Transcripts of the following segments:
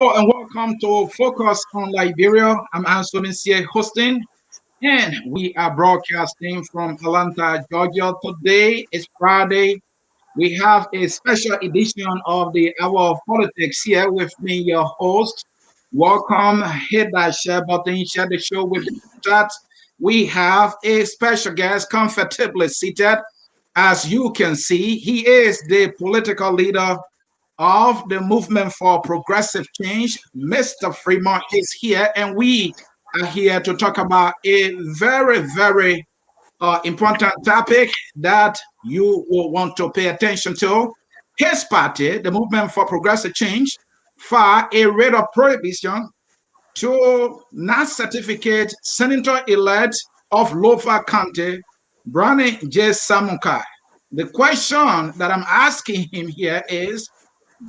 And welcome to Focus on Liberia. I'm Anthony here hosting, and we are broadcasting from Atlanta, Georgia. Today is Friday. We have a special edition of the Hour of Politics here with me, your host. Welcome. Hit that share button, share the show with the chat. We have a special guest comfortably seated. As you can see, he is the political leader of the movement for progressive change. Mr. Freeman is here, and we are here to talk about a very important topic that you will want to pay attention to. His party, the movement for progressive change, filed a writ of prohibition to not certificate Senator-elect of Lofa County, Brownie J. Samukai. The question that I'm asking him here is,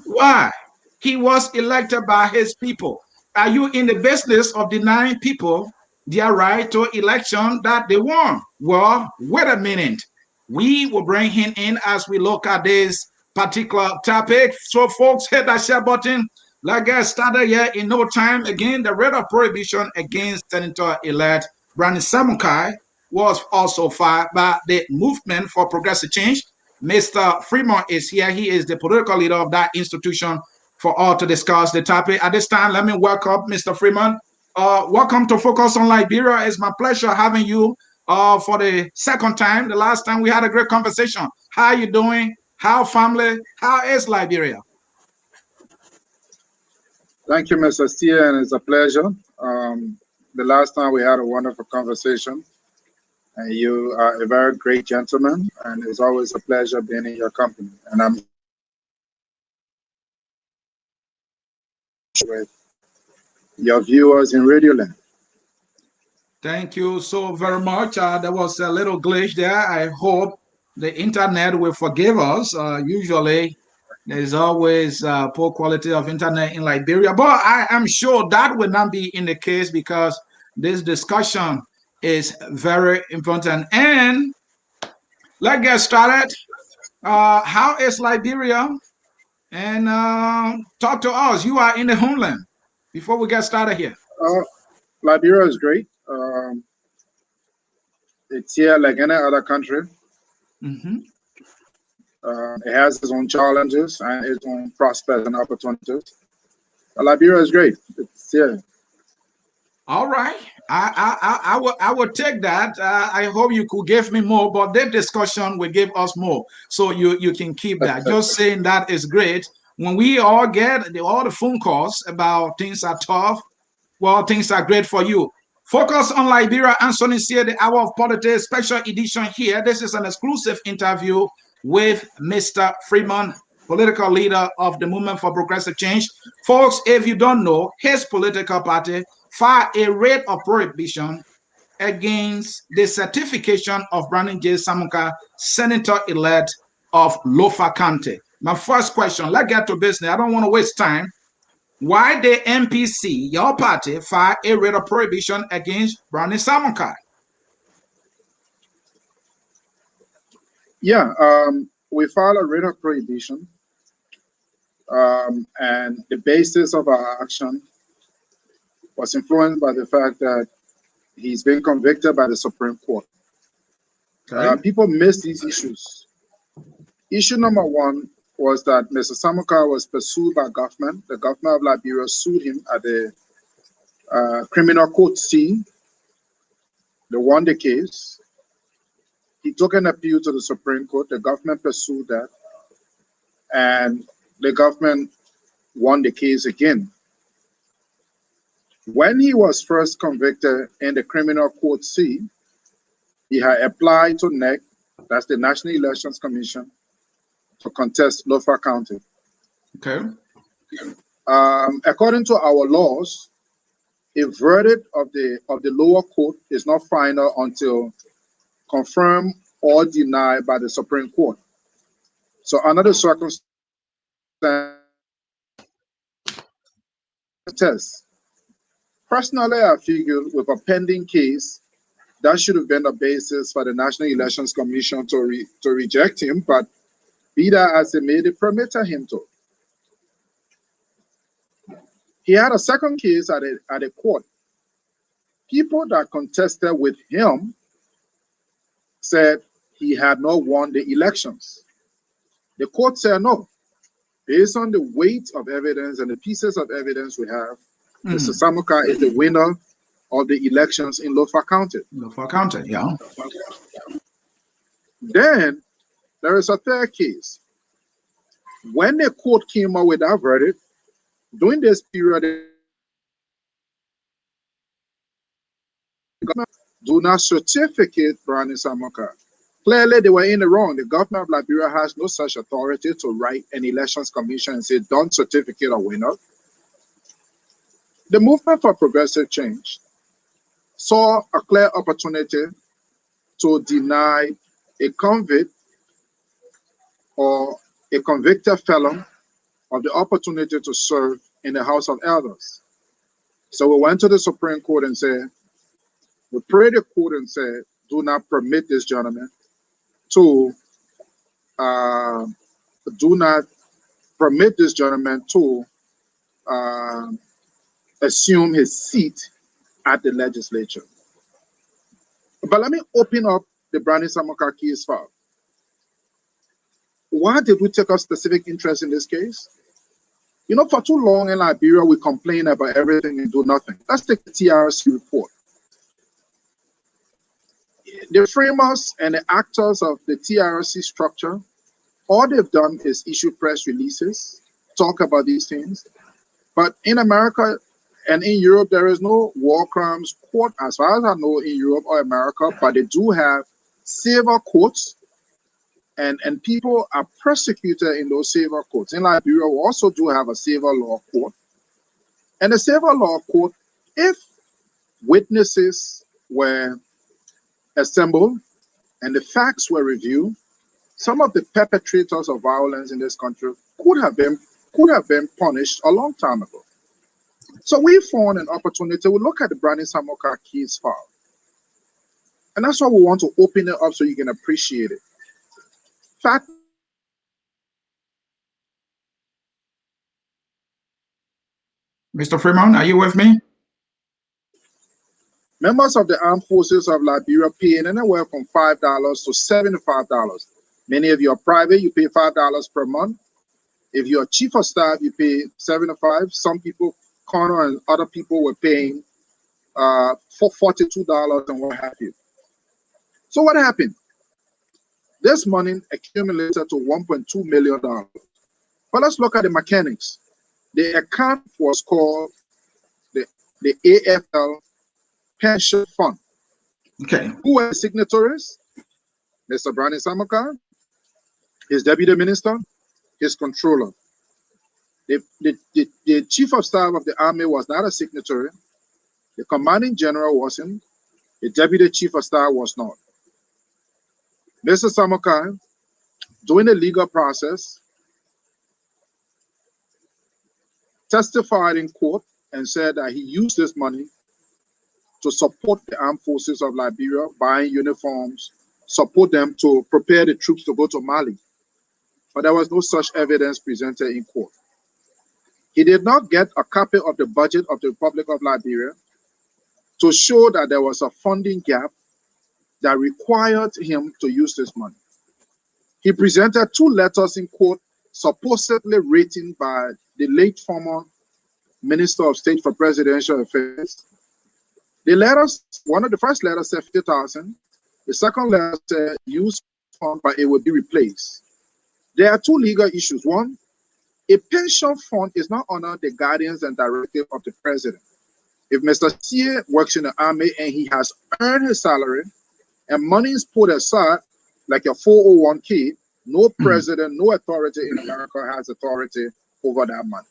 why? He was elected by his people. Are you in the business of denying people their right to election that they won? Well, wait a minute. We will bring him in as we look at this particular topic. So, folks, hit that share button. Let's get started here in no time. Again, the writ of prohibition against Senator-elect Brownie Samukai was also filed by the Movement for Progressive Change. Mr. Freeman is here. He is the political leader of that institution for all to discuss the topic. At this time, let me welcome Mr. Freeman. Welcome to Focus on Liberia. It's my pleasure having you for the second time. The last time we had a great conversation. How are you doing? How family? How is Liberia? Thank you, Mr. Steer, and it's a pleasure. The last time we had a wonderful conversation, and you are a very great gentleman, and it's always a pleasure being in your company. And I'm with your viewers in Radio Land. Thank you so very much. There was a little glitch there. I hope the internet will forgive us. Usually, there's always poor quality of internet in Liberia, but I am sure that will not be in the case because this discussion is very important. And let's get started. How is Liberia? And talk to us. You are in the homeland. Before we get started here. Uh, Liberia is great. It's here like any other country. Mm-hmm. It has its own challenges and its own prospects and opportunities. Liberia is great. It's here. All right. I will take that. I hope you could give me more, but that discussion will give us more. So you can keep that. Just saying that is great. When we all get all the phone calls about things are tough, well, things are great for you. Focus on Liberia. Anthony here, the Hour of Politics special edition here. This is an exclusive interview with Mr. Freeman, political leader of the Movement for Progressive Change. Folks, if you don't know, his political party filed a writ of prohibition against the certification of Brownie J. Samuka, Senator-elect of Lofa County. My first question, let's get to business. I don't want to waste time. Why the MPC, your party, filed a writ of prohibition against Brownie Samukai? Yeah, we filed a writ of prohibition, and the basis of our action was influenced by the fact that he's been convicted by the Supreme Court. Okay. People miss these issues. Issue number one was that Mr. Samuka was pursued by government. The government of Liberia sued him at the criminal court C. They won the case. He took an appeal to the Supreme Court. The government pursued that, and the government won the case again. When he was first convicted in the criminal court C, he had applied to NEC, that's the National Elections Commission, to contest Lofa County. Okay. According to our laws, a verdict of the lower court is not final until confirmed or denied by the Supreme Court. So under the circumstances, personally, I figure with a pending case, that should have been the basis for the National Elections Commission to reject him, but be that as it may, they permitted him to. He had a second case at a court. People that contested with him said he had not won the elections. The court said no. Based on the weight of evidence and the pieces of evidence we have, Mr. Samukai is the winner of the elections in Lofa County. Lofa County, yeah. Then there is a third case. When the court came out with that verdict, during this period, the government do not certificate Brownie Samukai. Clearly, they were in the wrong. The government of Liberia has no such authority to write an elections commission and say, don't certificate a winner. The movement for progressive change saw a clear opportunity to deny a convict or a convicted felon of the opportunity to serve in the House of Elders. So we went to the Supreme Court and said, we prayed the court and said, do not permit this gentleman to assume his seat at the legislature. But let me open up the Brownie Samukai case file. Why did we take a specific interest in this case? You know, for too long in Liberia, we complain about everything and do nothing. Let's take the TRC report. The framers and the actors of the TRC structure, all they've done is issue press releases, talk about these things. But in America and in Europe, there is no war crimes court, as far as I know, in Europe or America, but they do have civil courts, and people are prosecuted in those civil courts. In Liberia, we also do have a civil law court. And the civil law court, if witnesses were assembled and the facts were reviewed, some of the perpetrators of violence in this country could have been punished a long time ago. So we found an opportunity. We look at the Brownie Samukai case file. And that's why we want to open it up so you can appreciate it. Fact. Mr. Freeman, are you with me? Members of the armed forces of Liberia pay anywhere from $5 to $75. Many of you are private, you pay $5 per month. If you're chief of staff, you pay $75. Some people, Connor and other people, were paying for $42 and what have you. So what happened? This money accumulated to $1.2 million. But let's look at the mechanics. The account was called the AFL Pension Fund. Okay. Who were the signatories? Mr. Brownie Samukai, his deputy minister, his controller. The chief of staff of the army was not a signatory. The commanding general wasn't. The deputy chief of staff was not. Mr. Samukai, during the legal process, testified in court and said that he used this money to support the armed forces of Liberia, buying uniforms, support them to prepare the troops to go to Mali. But there was no such evidence presented in court. He did not get a copy of the budget of the Republic of Liberia to show that there was a funding gap that required him to use this money. He presented 2 letters in court, supposedly written by the late former Minister of State for Presidential Affairs. The letters, one of the first letters said 50,000. The second letter said use fund, but it will be replaced. There are 2 legal issues. One, a pension fund is not under the guidance and directive of the president. If Mr. C works in the army and he has earned his salary and money is put aside, like a 401k, no president, no authority in America has authority over that money.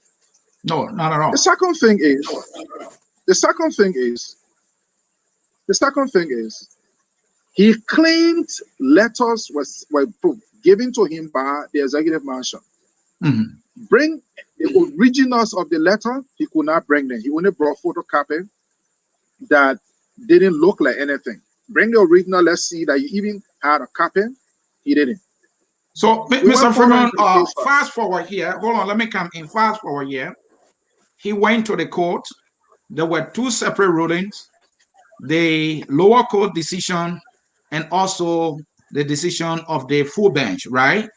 No, not at all. The second thing is, he claimed letters were given to him by the executive mansion. Bring the originals of the letter, he could not bring them. He only brought photocopy that didn't look like anything. Bring the original, let's see that you even had a copy. He didn't. So, Mr. Freeman, fast forward here. Hold on, let me come in. Fast forward here. he went to the court. There were two separate rulings, the lower court decision and also the decision of the full bench, right?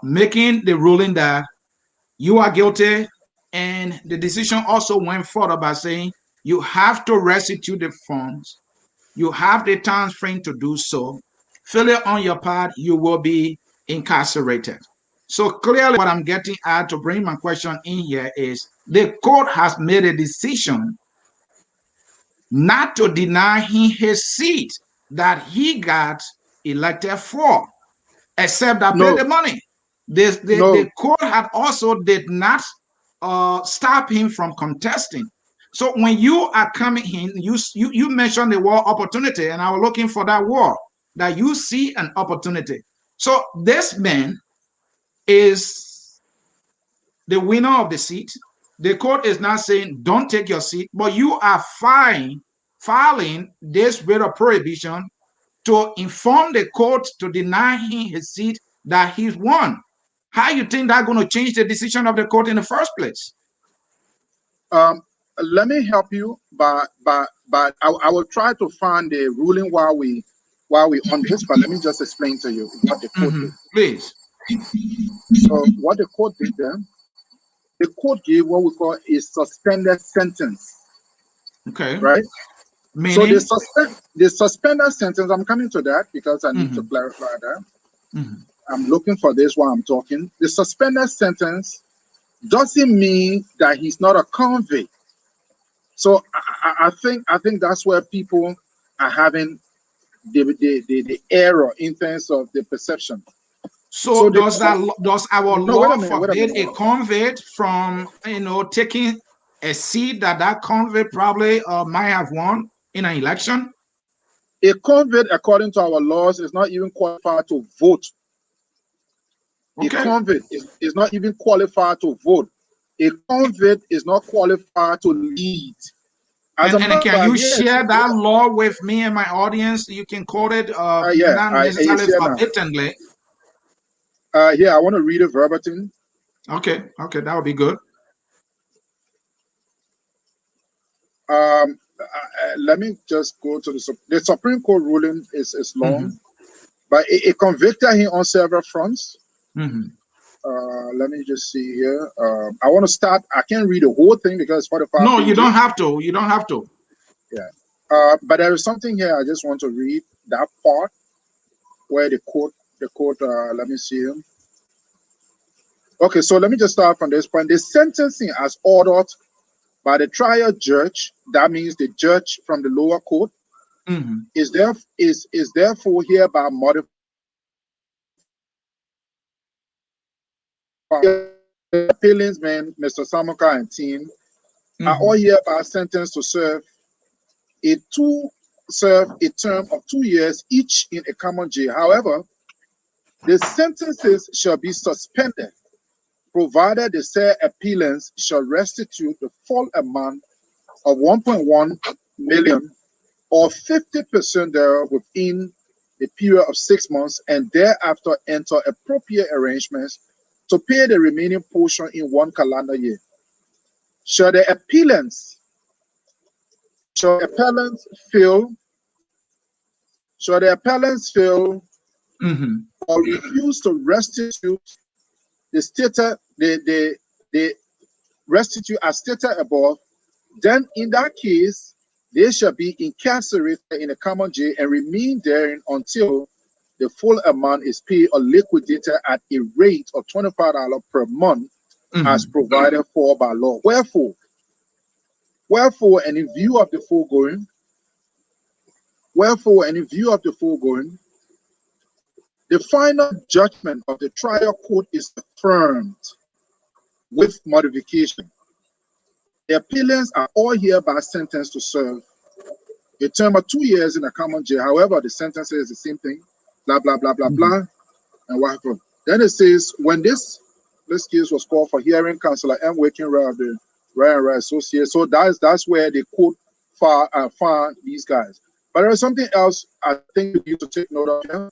Making the ruling that you are guilty. And the decision also went further by saying you have to restitute the funds. You have the time frame to do so. Failure on your part, you will be incarcerated. So clearly, what I'm getting at to bring my question in here is the court has made a decision not to deny him his seat that he got elected for, except that pay No, the money. The no. court had also did not stop him from contesting. So when you are coming in, you mentioned the word opportunity, and I was looking for that word, that you see an opportunity. So this man is the winner of the seat. The court is not saying don't take your seat, but you are filing this writ of prohibition to inform the court to deny him his seat that he's won. How you think that's going to change the decision of the court in the first place? Um, Let me help you, but I will try to find the ruling while we on this. But let me just explain to you what the court did. Please. So what the court did then, the court gave what we call a suspended sentence, Okay. right? So Meaning? the suspended sentence, I'm coming to that because I need to clarify that. I'm looking for this while I'm talking. The suspended sentence doesn't mean that he's not a convict. So I think that's where people are having the error in terms of the perception. So The does our no, law wait a forbid minute. a convict from taking a seat that convict probably might have won in an election? A convict, according to our laws, is not even qualified to vote. A Okay. convict is not even qualified to vote. A convict is not qualified to lead. As a matter And of can fact, you yes, share that law with me and my audience? You can quote it, yeah, not I necessarily share now. verbatimly. Yeah, I want to read it verbatim. Okay, that would be good. Let me just go to the Supreme Court ruling is long, but it convicted him on several fronts. Let me just see here. I want to start. I can't read the whole thing because it's 45 No, pages. you don't have to. You don't have to. Yeah. But there is something here I just want to read, that part where the court, let me see him. Okay, so let me just start from this point. The sentencing as ordered by the trial judge, that means the judge from the lower court, is therefore hereby modified. Appellants, man, Mr. Samukai and team are all hereby sentenced to serve a term of 2 years each in a common jail. However, the sentences shall be suspended, provided the said appellants shall restitute the full amount of 1.1 million or 50% thereof within a period of 6 months, and thereafter enter appropriate arrangements to pay the remaining portion in 1 calendar year. Shall the appellants fail or refuse to restitute the restitute as stated above, then in that case they shall be incarcerated in a common jail and remain therein until the full amount is paid or liquidated at a rate of $25 per month as provided for by law. Wherefore, and in view of the foregoing, the final judgment of the trial court is affirmed with modification. The appellants are all hereby sentenced to serve a term of 2 years in a common jail. However, the sentence is the same thing, blah, blah, blah, blah, blah, and what happened. Then it says, when this case was called for hearing, Councillor M. Wakenra of the Ryan Associate. So that's where the court found these guys. But there's something else I think you need to take note of here.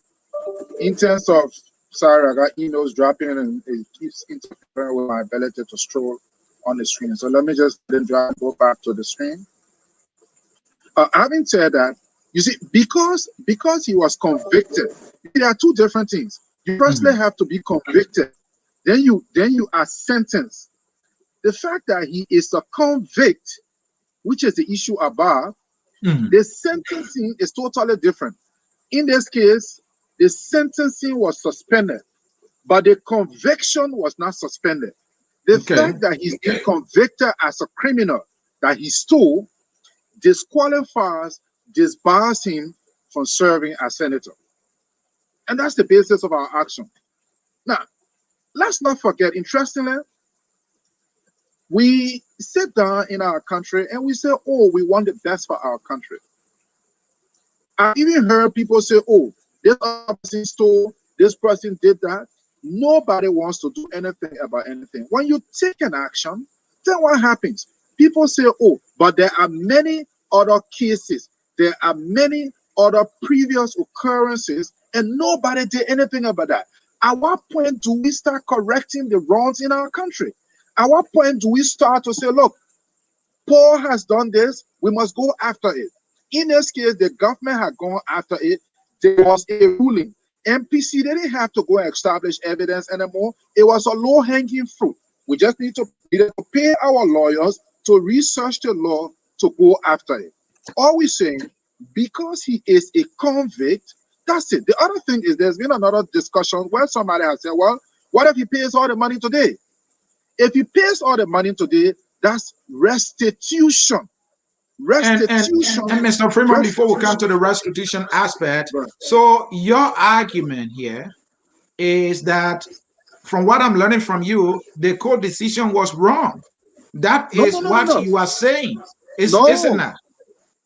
In terms of, sorry, I got emails dropping and it keeps interfering with my ability to stroll on the screen. So let me just then go back to the screen. Having said that, you see, because he was convicted, there are two different things. You firstly have to be convicted, then you are sentenced. The fact that he is a convict, which is the issue above, the sentencing is totally different. In this case, the sentencing was suspended, but the conviction was not suspended. The fact that he's been convicted as a criminal that he stole disqualifies, disbars him from serving as senator. And that's the basis of our action. Now, let's not forget, interestingly, we sit down in our country and we say, oh, we want the best for our country. I even heard people say, oh, this person stole, this person did that. Nobody wants to do anything about anything. When you take an action, then what happens? People say, oh, but there are many other cases. There are many other previous occurrences, and nobody did anything about that. At what point do we start correcting the wrongs in our country? At what point do we start to say, look, Paul has done this, we must go after it? In this case, the government had gone after it. There was a ruling. MPC didn't have to go and establish evidence anymore. It was a low-hanging fruit. We just need to pay our lawyers to research the law to go after it. All we're saying, because he is a convict, that's it. The other thing is there's been another discussion where somebody has said, well, what if he pays all the money today? If he pays all the money today, that's restitution. Restitution. And Mr. Freeman, before we come to the restitution aspect, so your argument here is that from what I'm learning from you, the court decision was wrong. That is what you are saying. Isn't that?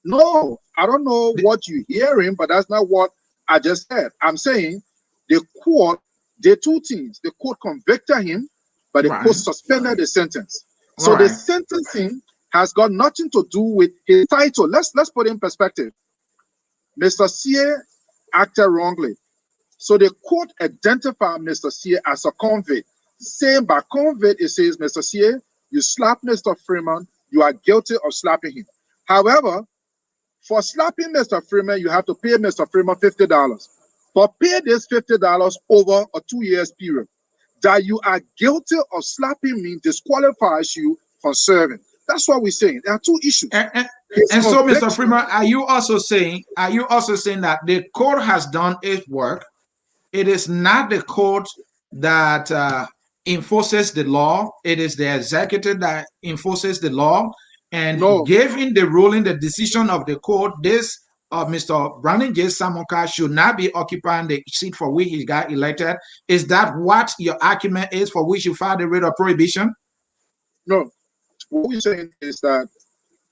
No, I don't know what you're hearing, but that's not what I just said. I'm saying the court did two things. The court convicted him, but the court suspended the sentence. So the sentencing has got nothing to do with his title. Let's put it in perspective. Mr. Sie acted wrongly. So the court identified Mr. Sie as a convict. Saying by convict, it says, Mr. Sie, you slapped Mr. Freeman, you are guilty of slapping him. However, for slapping Mr. Freeman, you have to pay Mr. Freeman $50. But pay this $50 over a 2 years period. That you are guilty of slapping me disqualifies you from serving. That's what we're saying. There are two issues. And so, Mr. Freeman, are you also saying that the court has done its work? It is not the court that enforces the law. It is the executive that enforces the law. And given the ruling, the decision of the court, this Mr. Brownie J. Samukai should not be occupying the seat for which he got elected. Is that what your argument is for which you filed the writ of prohibition? No. What we're saying is that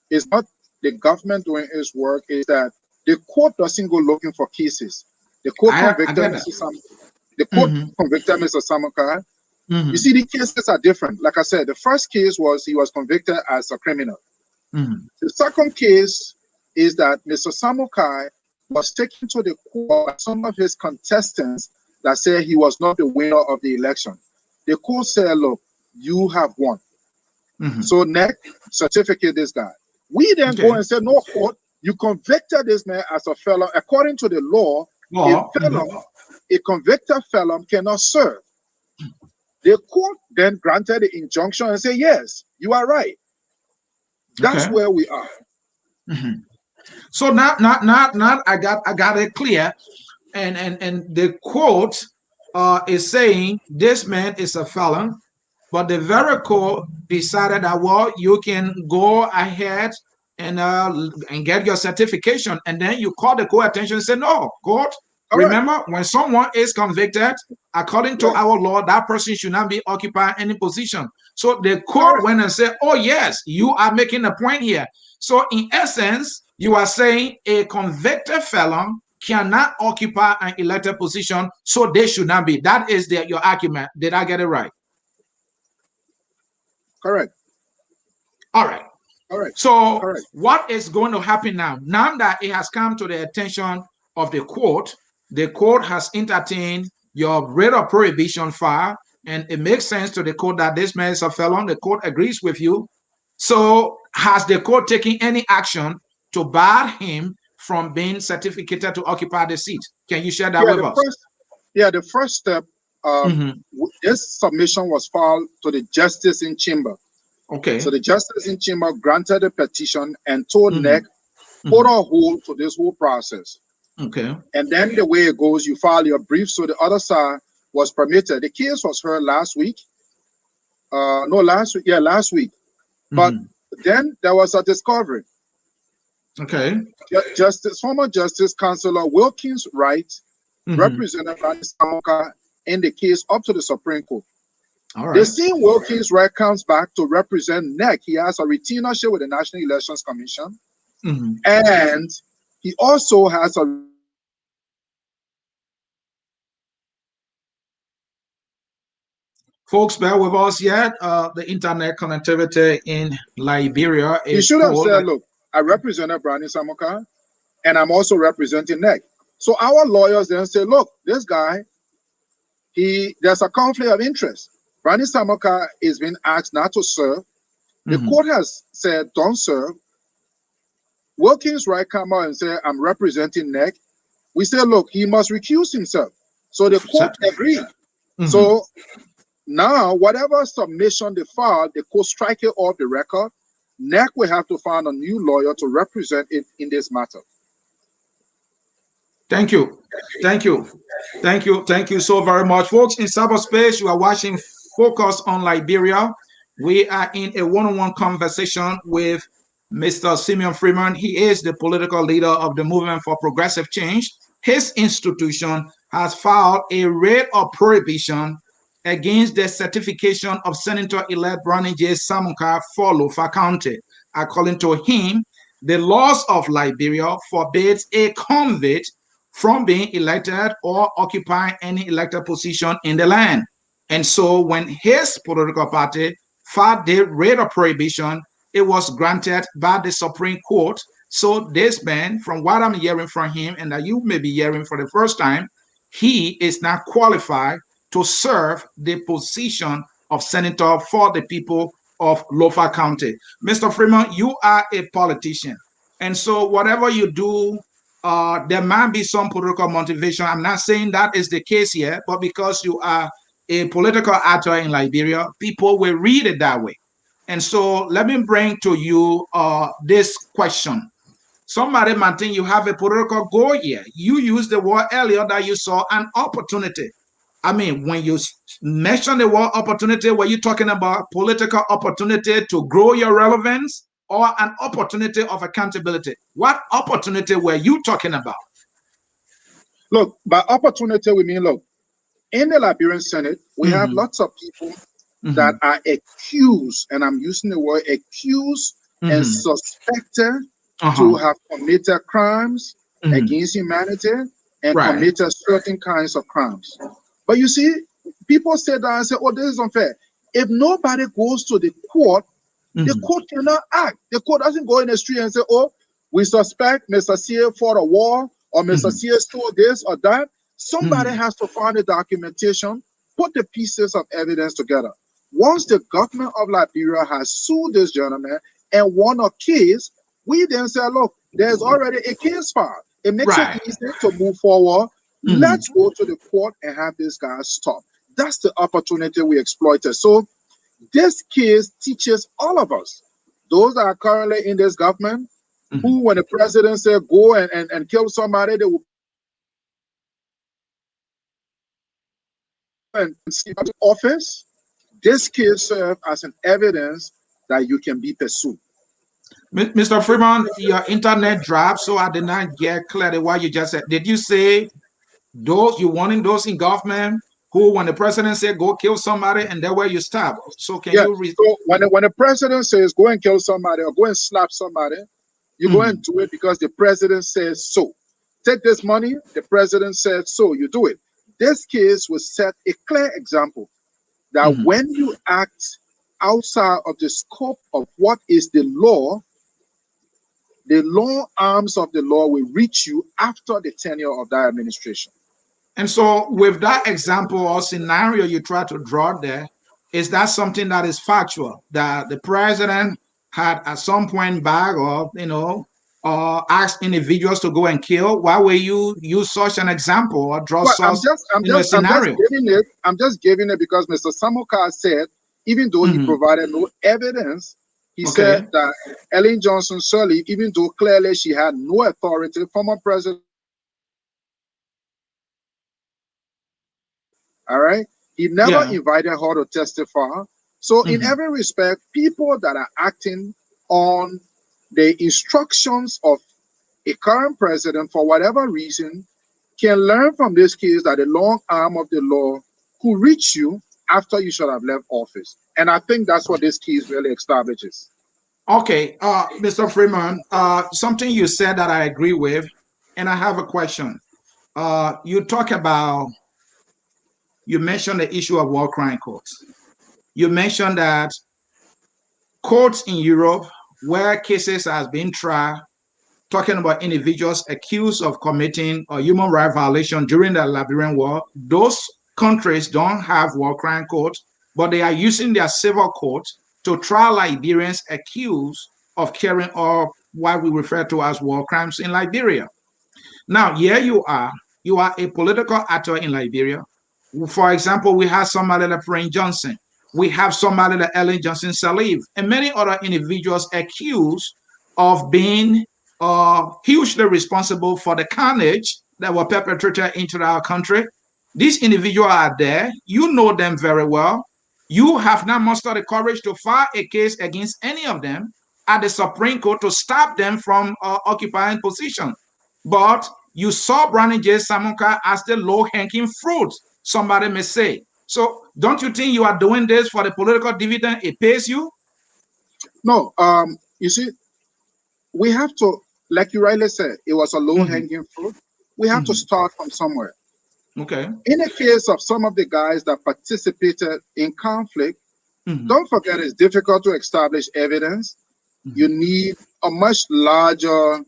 it's not the government doing its work, is that the court doesn't go looking for cases. The court convicted Mr. Samukai. You see, the cases are different. Like I said, the first case was he was convicted as a criminal. The second case is that Mr. Samukai was taken to the court by some of his contestants that said he was not the winner of the election. The court said, look, you have won. So next, certificate this guy. We then go and say, no, court, you convicted this man as a felon. According to the law, a convicted felon cannot serve. The court then granted the injunction and said, yes, you are right. That's where we are. So now I got it clear, and the court is saying this man is a felon, but the very court decided that, well, you can go ahead and get your certification, and then you call the court attention and say, no, court. Remember, when someone is convicted, according to our law, that person should not be occupying any position. So the court went and said, oh, yes, you are making a point here. So in essence, you are saying a convicted felon cannot occupy an elected position, so they should not be. That is your argument. Did I get it right? Correct. All right. So what is going to happen now? Now that it has come to the attention of the court has entertained your writ of prohibition file. and it makes sense to the court that this man is a felon. The court agrees with you. So has the court taken any action to bar him from being certificated to occupy the seat? Can you share that Yeah, with us? the first step, this submission was filed to the justice in chamber. Okay. So the justice in chamber granted the petition and told NEC, Mm-hmm. put a hold to this whole process. Okay. And then the way it goes, you file your brief. So the other side was permitted. The case was heard last week. Last week. But then there was a discovery. Okay. Former Justice Councillor Wilkins Wright represented Brownie Samukai in the case up to the Supreme Court. All right. The same Wilkins Wright comes back to represent NEC. He has a retainership with the National Elections Commission. And he also has a folks, bear with us yet. The internet connectivity in Liberia is He should have poor. said, look, I represented Brownie Samukai and I'm also representing NEC. So our lawyers then say, look, this guy, there's a conflict of interest. Brownie Samukai is being asked not to serve. The court has said, don't serve. Wilkins Wright come out and say, I'm representing NEC. We say, look, he must recuse himself. So the court agreed. So now, whatever submission they filed, the court strike it off the record. NEC will have to find a new lawyer to represent it in this matter. Thank you. Thank you. Thank you. Thank you so very much. Folks, in cyberspace, you are watching Focus on Liberia. We are in a one-on-one conversation with Mr. Simeon Freeman. He is the political leader of the Movement for Progressive Change. His institution has filed a writ of prohibition against the certification of Senator-elect Brownie J. Samukai for Lofa County. According to him, the laws of Liberia forbids a convict from being elected or occupying any elected position in the land. And so when his political party filed the writ of prohibition, it was granted by the Supreme Court. So this man, from what I'm hearing from him, and that you may be hearing for the first time, he is not qualified to serve the position of senator for the people of Lofa County. Mr. Freeman, you are a politician. And so whatever you do, there might be some political motivation. I'm not saying that is the case here, but because you are a political actor in Liberia, people will read it that way. And so let me bring to you this question. Somebody might think you have a political goal here. You used the word earlier that you saw an opportunity. I mean, when you mentioned the word opportunity, were you talking about political opportunity to grow your relevance or an opportunity of accountability? What opportunity were you talking about? Look, by opportunity, we mean, look, in the Liberian Senate, we have lots of people that are accused, and I'm using the word accused and suspected to have committed crimes against humanity and committed certain kinds of crimes. But you see, people say that and say, oh, this is unfair. If nobody goes to the court, the court cannot act. The court doesn't go in the street and say, oh, we suspect Mr. Sear fought a war or Mr. Sear stole this or that. Somebody has to find the documentation, put the pieces of evidence together. Once the government of Liberia has sued this gentleman and won a case, we then say, look, there's already a case filed. It makes it easy to move forward. Let's go to the court and have this guy stopped. That's the opportunity we exploited. So this case teaches all of us, those that are currently in this government, who when the president said go and kill somebody, they will and see office. This case serves as an evidence that you can be pursued. Mr. Freeman, your internet dropped, so I did not get clearly what you just said. Did you say those you wanting those in government who, when the president said go kill somebody, and that way you stop? So can you? So when the president says go and kill somebody or go and slap somebody, you go and do it because the president says so. Take this money, the president said so. You do it. This case will set a clear example that when you act outside of the scope of what is the law arms of the law will reach you after the tenure of that administration. And so, with that example or scenario you try to draw there, is that something that is factual that the president had at some point back, or asked individuals to go and kill? Why will you use such an example or draw Well, such a I'm just scenario? giving it. I'm just giving it because Mr. Samukai said, even though he Mhm. provided no evidence, he said Okay. that Ellen Johnson Sirleaf, even though clearly she had no authority, former president. All right. He never Yeah. invited her to testify. So, in Mhm. every respect, people that are acting on the instructions of a current president for whatever reason can learn from this case that the long arm of the law could reach you after you should have left office. And I think that's what this case really establishes. Okay, Mr. Freeman, something you said that I agree with, and I have a question. You talk about, you mentioned the issue of war crime courts. You mentioned that courts in Europe where cases has been tried, talking about individuals accused of committing a human rights violation during the Liberian War, those countries don't have war crime courts, but they are using their civil courts to try Liberians accused of carrying out what we refer to as war crimes in Liberia. Now, here you are a political actor in Liberia. For example, we have somebody like Frank Johnson. We have somebody like Ellen Johnson Sirleaf, and many other individuals accused of being hugely responsible for the carnage that were perpetrated into our country. These individuals are there. You know them very well. You have not mustered the courage to file a case against any of them at the Supreme Court to stop them from occupying position. But you saw Brownie J. Samukai as the low-hanging fruit, somebody may say. So don't you think you are doing this for the political dividend? It pays you? No, you see, we have to, like you rightly said, it was a low Mm-hmm. hanging fruit. We have to Mm-hmm. start from somewhere. Okay. In the case of some of the guys that participated in conflict, Mm-hmm. don't forget it's difficult to establish evidence. You Mm-hmm. need a much larger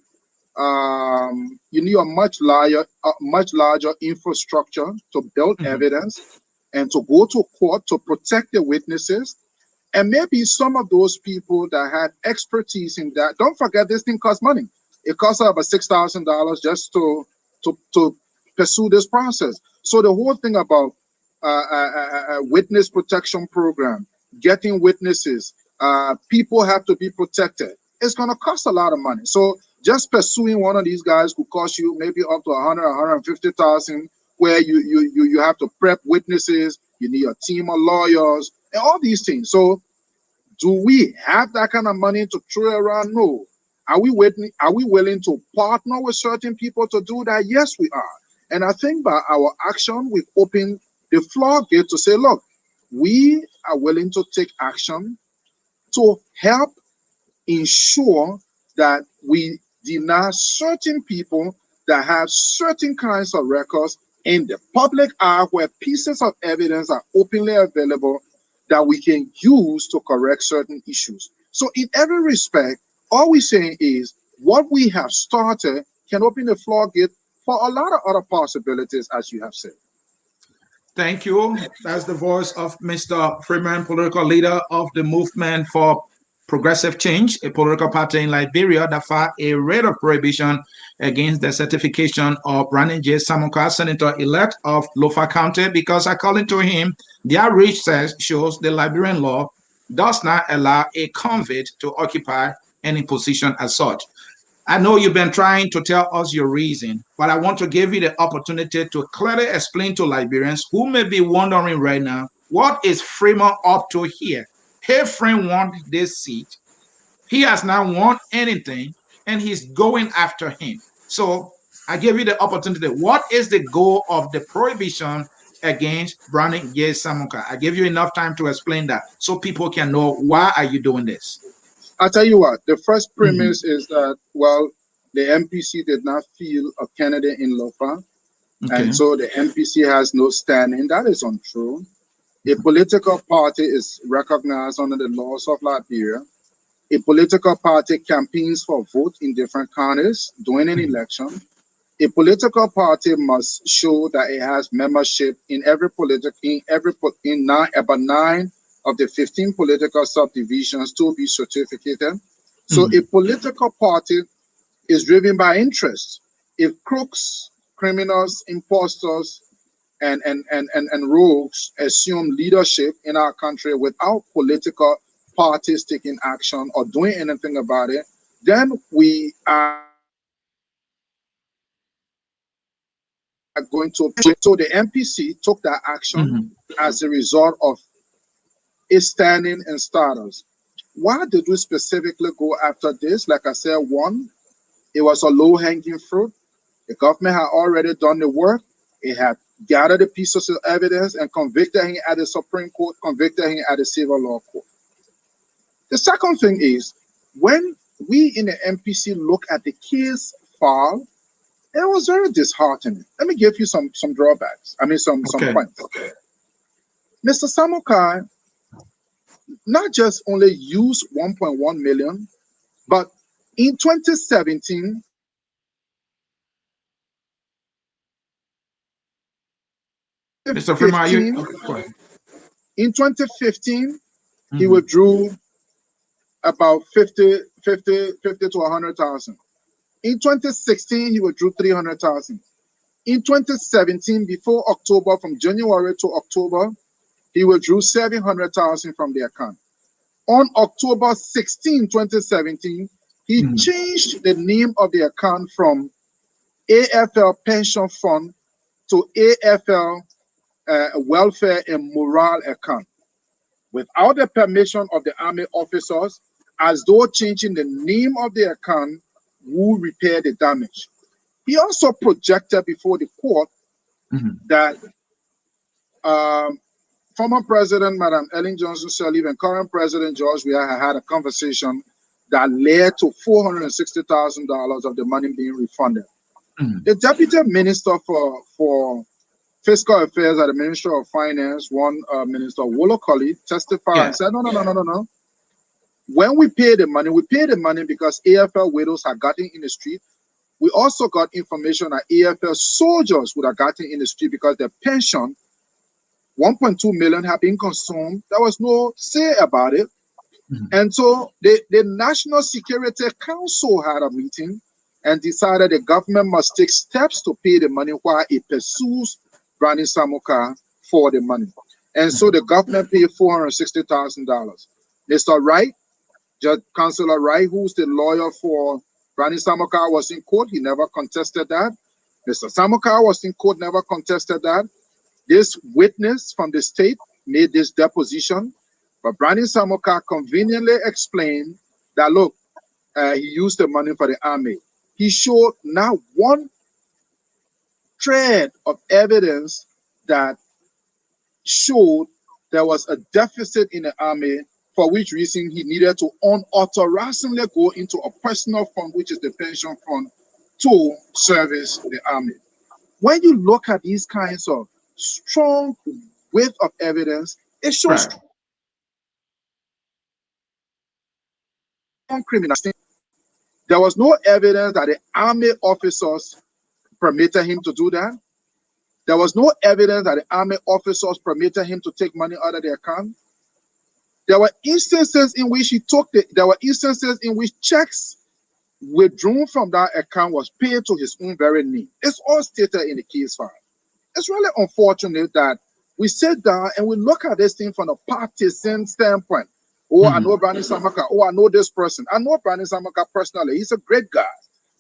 much larger infrastructure to build Mm-hmm. evidence and to go to court to protect the witnesses. And maybe some of those people that had expertise in that, don't forget this thing costs money. It costs about $6,000 just to pursue this process. So the whole thing about witness protection program, getting witnesses, people have to be protected. It's going to cost a lot of money. So just pursuing one of these guys could cost you maybe up to 100, 150,000, where you have to prep witnesses, you need a team of lawyers, and all these things. So do we have that kind of money to throw around? No. Are we waiting? Are we willing to partner with certain people to do that? Yes, we are. And I think by our action, we've opened the floodgate to say, look, we are willing to take action to help ensure that we deny certain people that have certain kinds of records in the public eye where pieces of evidence are openly available that we can use to correct certain issues. So, in every respect, all we're saying is what we have started can open the floodgate for a lot of other possibilities, as you have said. Thank you. That's the voice of Mr. Freeman, political leader of the Movement for Progressive Change, a political party in Liberia that filed a writ of prohibition against the certification of Brownie J. Samukai, senator-elect of Lofa County, because according to him, their research shows the Liberian law does not allow a convict to occupy any position as such. I know you've been trying to tell us your reason, but I want to give you the opportunity to clearly explain to Liberians who may be wondering right now, what is Freeman up to here? Hey, friend won this seat. He has not won anything, and he's going after him. So I give you the opportunity. What is the goal of the prohibition against Brownie J. Samuka? I give you enough time to explain that so people can know why are you doing this. I'll tell you what, the first Mhm. premise is that, well, the MPC did not feel a candidate in Lofa, and Okay. so the MPC has no standing. That is untrue. A political party is recognized under the laws of Liberia. A political party campaigns for vote in different counties during an Mhm. election. A political party must show that it has membership in every in nine, about 9 of the 15 political subdivisions to be certificated. So a political party is driven by interest. If crooks, criminals, impostors, and rogues assume leadership in our country without political parties taking action or doing anything about it, then we are going to pay the price. So the MPC took that action as a result of its standing and status. Why did we specifically go after this? Like I said, one, it was a low-hanging fruit. The government had already done the work. It had gathered the pieces of evidence and convicted him at the Supreme Court, convicted him at the Civil Law Court. The second thing is, when we in the MPC look at the case file, it was very disheartening. Let me give you some drawbacks. I mean, some Okay. points. Mr. Samukai not just only used 1.1 million, but in 2017, Mr. Freeman, are you 2015, okay, go ahead. in 2015, he Mm-hmm. withdrew about 50 to 100,000. In 2016, he withdrew 300,000. In 2017, before October, from January to October, he withdrew 700,000 from the account. On October 16, 2017, he changed the name of the account from AFL Pension Fund to AFL Welfare and Morale Account without the permission of the Army officers, as though changing the name of the account will repair the damage. He also projected before the court that um, former President Madam Ellen Johnson Sirleaf and current President George Weah had a conversation that led to $460,000 of the money being refunded. The Deputy Minister for Fiscal Affairs at the Ministry of Finance, one Minister Wolokoli, testified Yeah. and said, no. When we pay the money because AFL widows had gotten in the street. We also got information that AFL soldiers would have gotten in the street because their pension, 1.2 million, had been consumed. There was no say about it. And so the National Security Council had a meeting and decided the government must take steps to pay the money while it pursues Brownie Samukai for the money. And so the government paid $460,000. Mr. Wright, Judge Councillor Wright, who's the lawyer for Brownie Samukai, was in court. He never contested that. Mr. Samukai was in court, never contested that. This witness from the state made this deposition, but Brownie Samukai conveniently explained that, look, he used the money for the army. He showed not one thread of evidence that showed there was a deficit in the army, for which reason he needed to unauthorizedly go into a personal fund, which is the pension fund, to service the army. When you look at these kinds of strong weight of evidence, it shows Right. strong criminality. There was no evidence that the army officers permitted him to do that. There was no evidence that the army officers permitted him to take money out of the account. There were instances in which there were instances in which checks withdrawn from that account was paid to his own very name. It's all stated in the case file. It's really unfortunate that we sit down and we look at this thing from a partisan standpoint. Oh, I know Brownie Samukai. Oh, I know this person. I know Brownie Samukai personally. He's a great guy.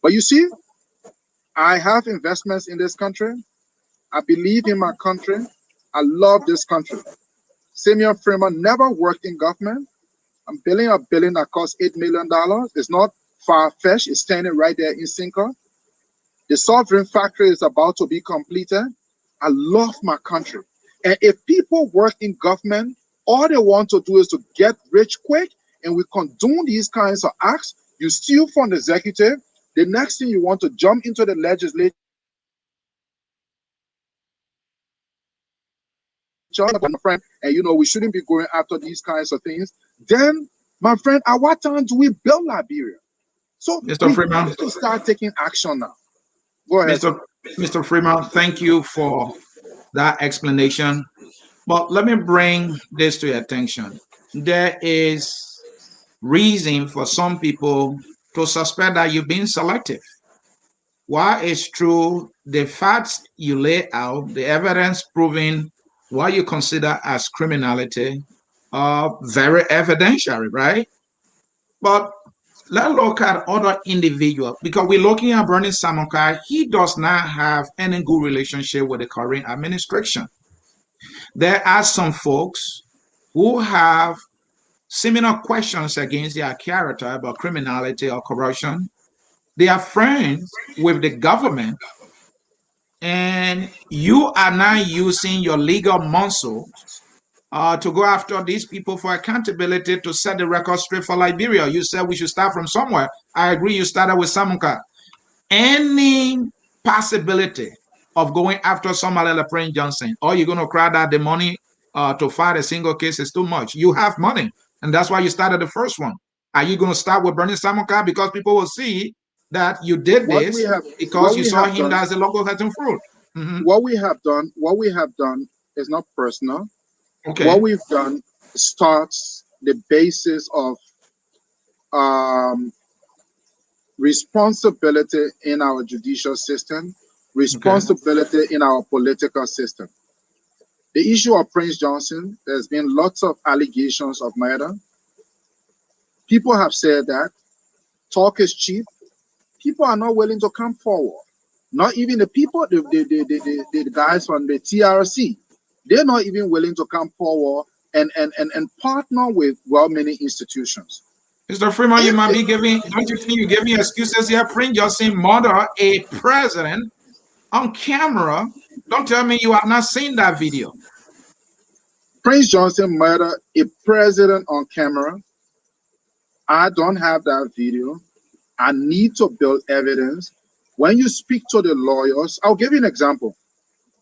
But you see, I have investments in this country. I believe in my country. I love this country. Simeon Freeman never worked in government. I'm building a building that costs $8 million. It's not far-fetched. It's standing right there in Cinco. The soft drink factory is about to be completed. I love my country. And if people work in government, all they want to do is to get rich quick, and we condone these kinds of acts. You steal from the executive. The next thing you want to jump into the legislature, my friend, and we shouldn't be going after these kinds of things. Then, my friend, at what time do we build Liberia? So Mr. we Freeman. have to start taking action now. Go ahead, Mr. sir. Mr. Freeman, thank you for that explanation. But let me bring this to your attention. There is reason for some people to suspect that you've been selective. While it's true, the facts you lay out, the evidence proving what you consider as criminality, are very evidentiary, right? But let's look at other individuals because we're looking at Brownie Samukai. He does not have any good relationship with the current administration. There are some folks who have similar questions against their character about criminality or corruption. They are friends with the government, and you are not using your legal muscle to go after these people for accountability to set the record straight for Liberia. You said we should start from somewhere. I agree. You started with Samuka. Any possibility of going after somebody like Prince Johnson, or you're going to crowd out the money to fight a single case is too much. You have money, and that's why you started the first one. Are you going to start with Bernie Samuka because people will see that you did What we this have, because what you we saw have him done, as a local cotton fruit? Mm-hmm. what we have done is not personal. What Okay. we've done starts the basis of um, responsibility in our judicial system, Okay. responsibility in our political system. The issue of Prince Johnson, there's been lots of allegations of murder. People have said that talk is cheap. People are not willing to come forward. Not even the people, the guys from the TRC, they're not even willing to come forward and partner with well many institutions. Mr. Freeman, you If might the be giving, don't you think you're giving excuses here? Prince Johnson murder a president on camera. Don't tell me you have not seen that video. Prince Johnson murdered a president on camera, I don't have that video. I need to build evidence. When you speak to the lawyers, I'll give you an example.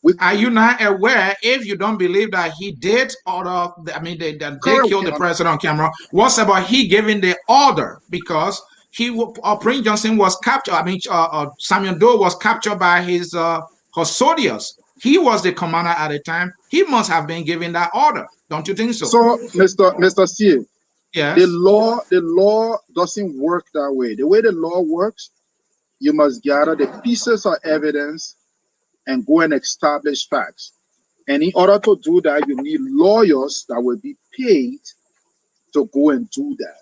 We Are you not aware, if you don't believe that he did order, they correct. killed the president on camera, what's about he giving the order? Because Prince Johnson was captured, Samuel Doe was captured by his custodians. He was the commander at the time. He must have been giving that order. Don't you think so? So, Mr. C, Yes. the law doesn't work that way. The way the law works, you must gather the pieces of evidence and go and establish facts. And in order to do that, you need lawyers that will be paid to go and do that.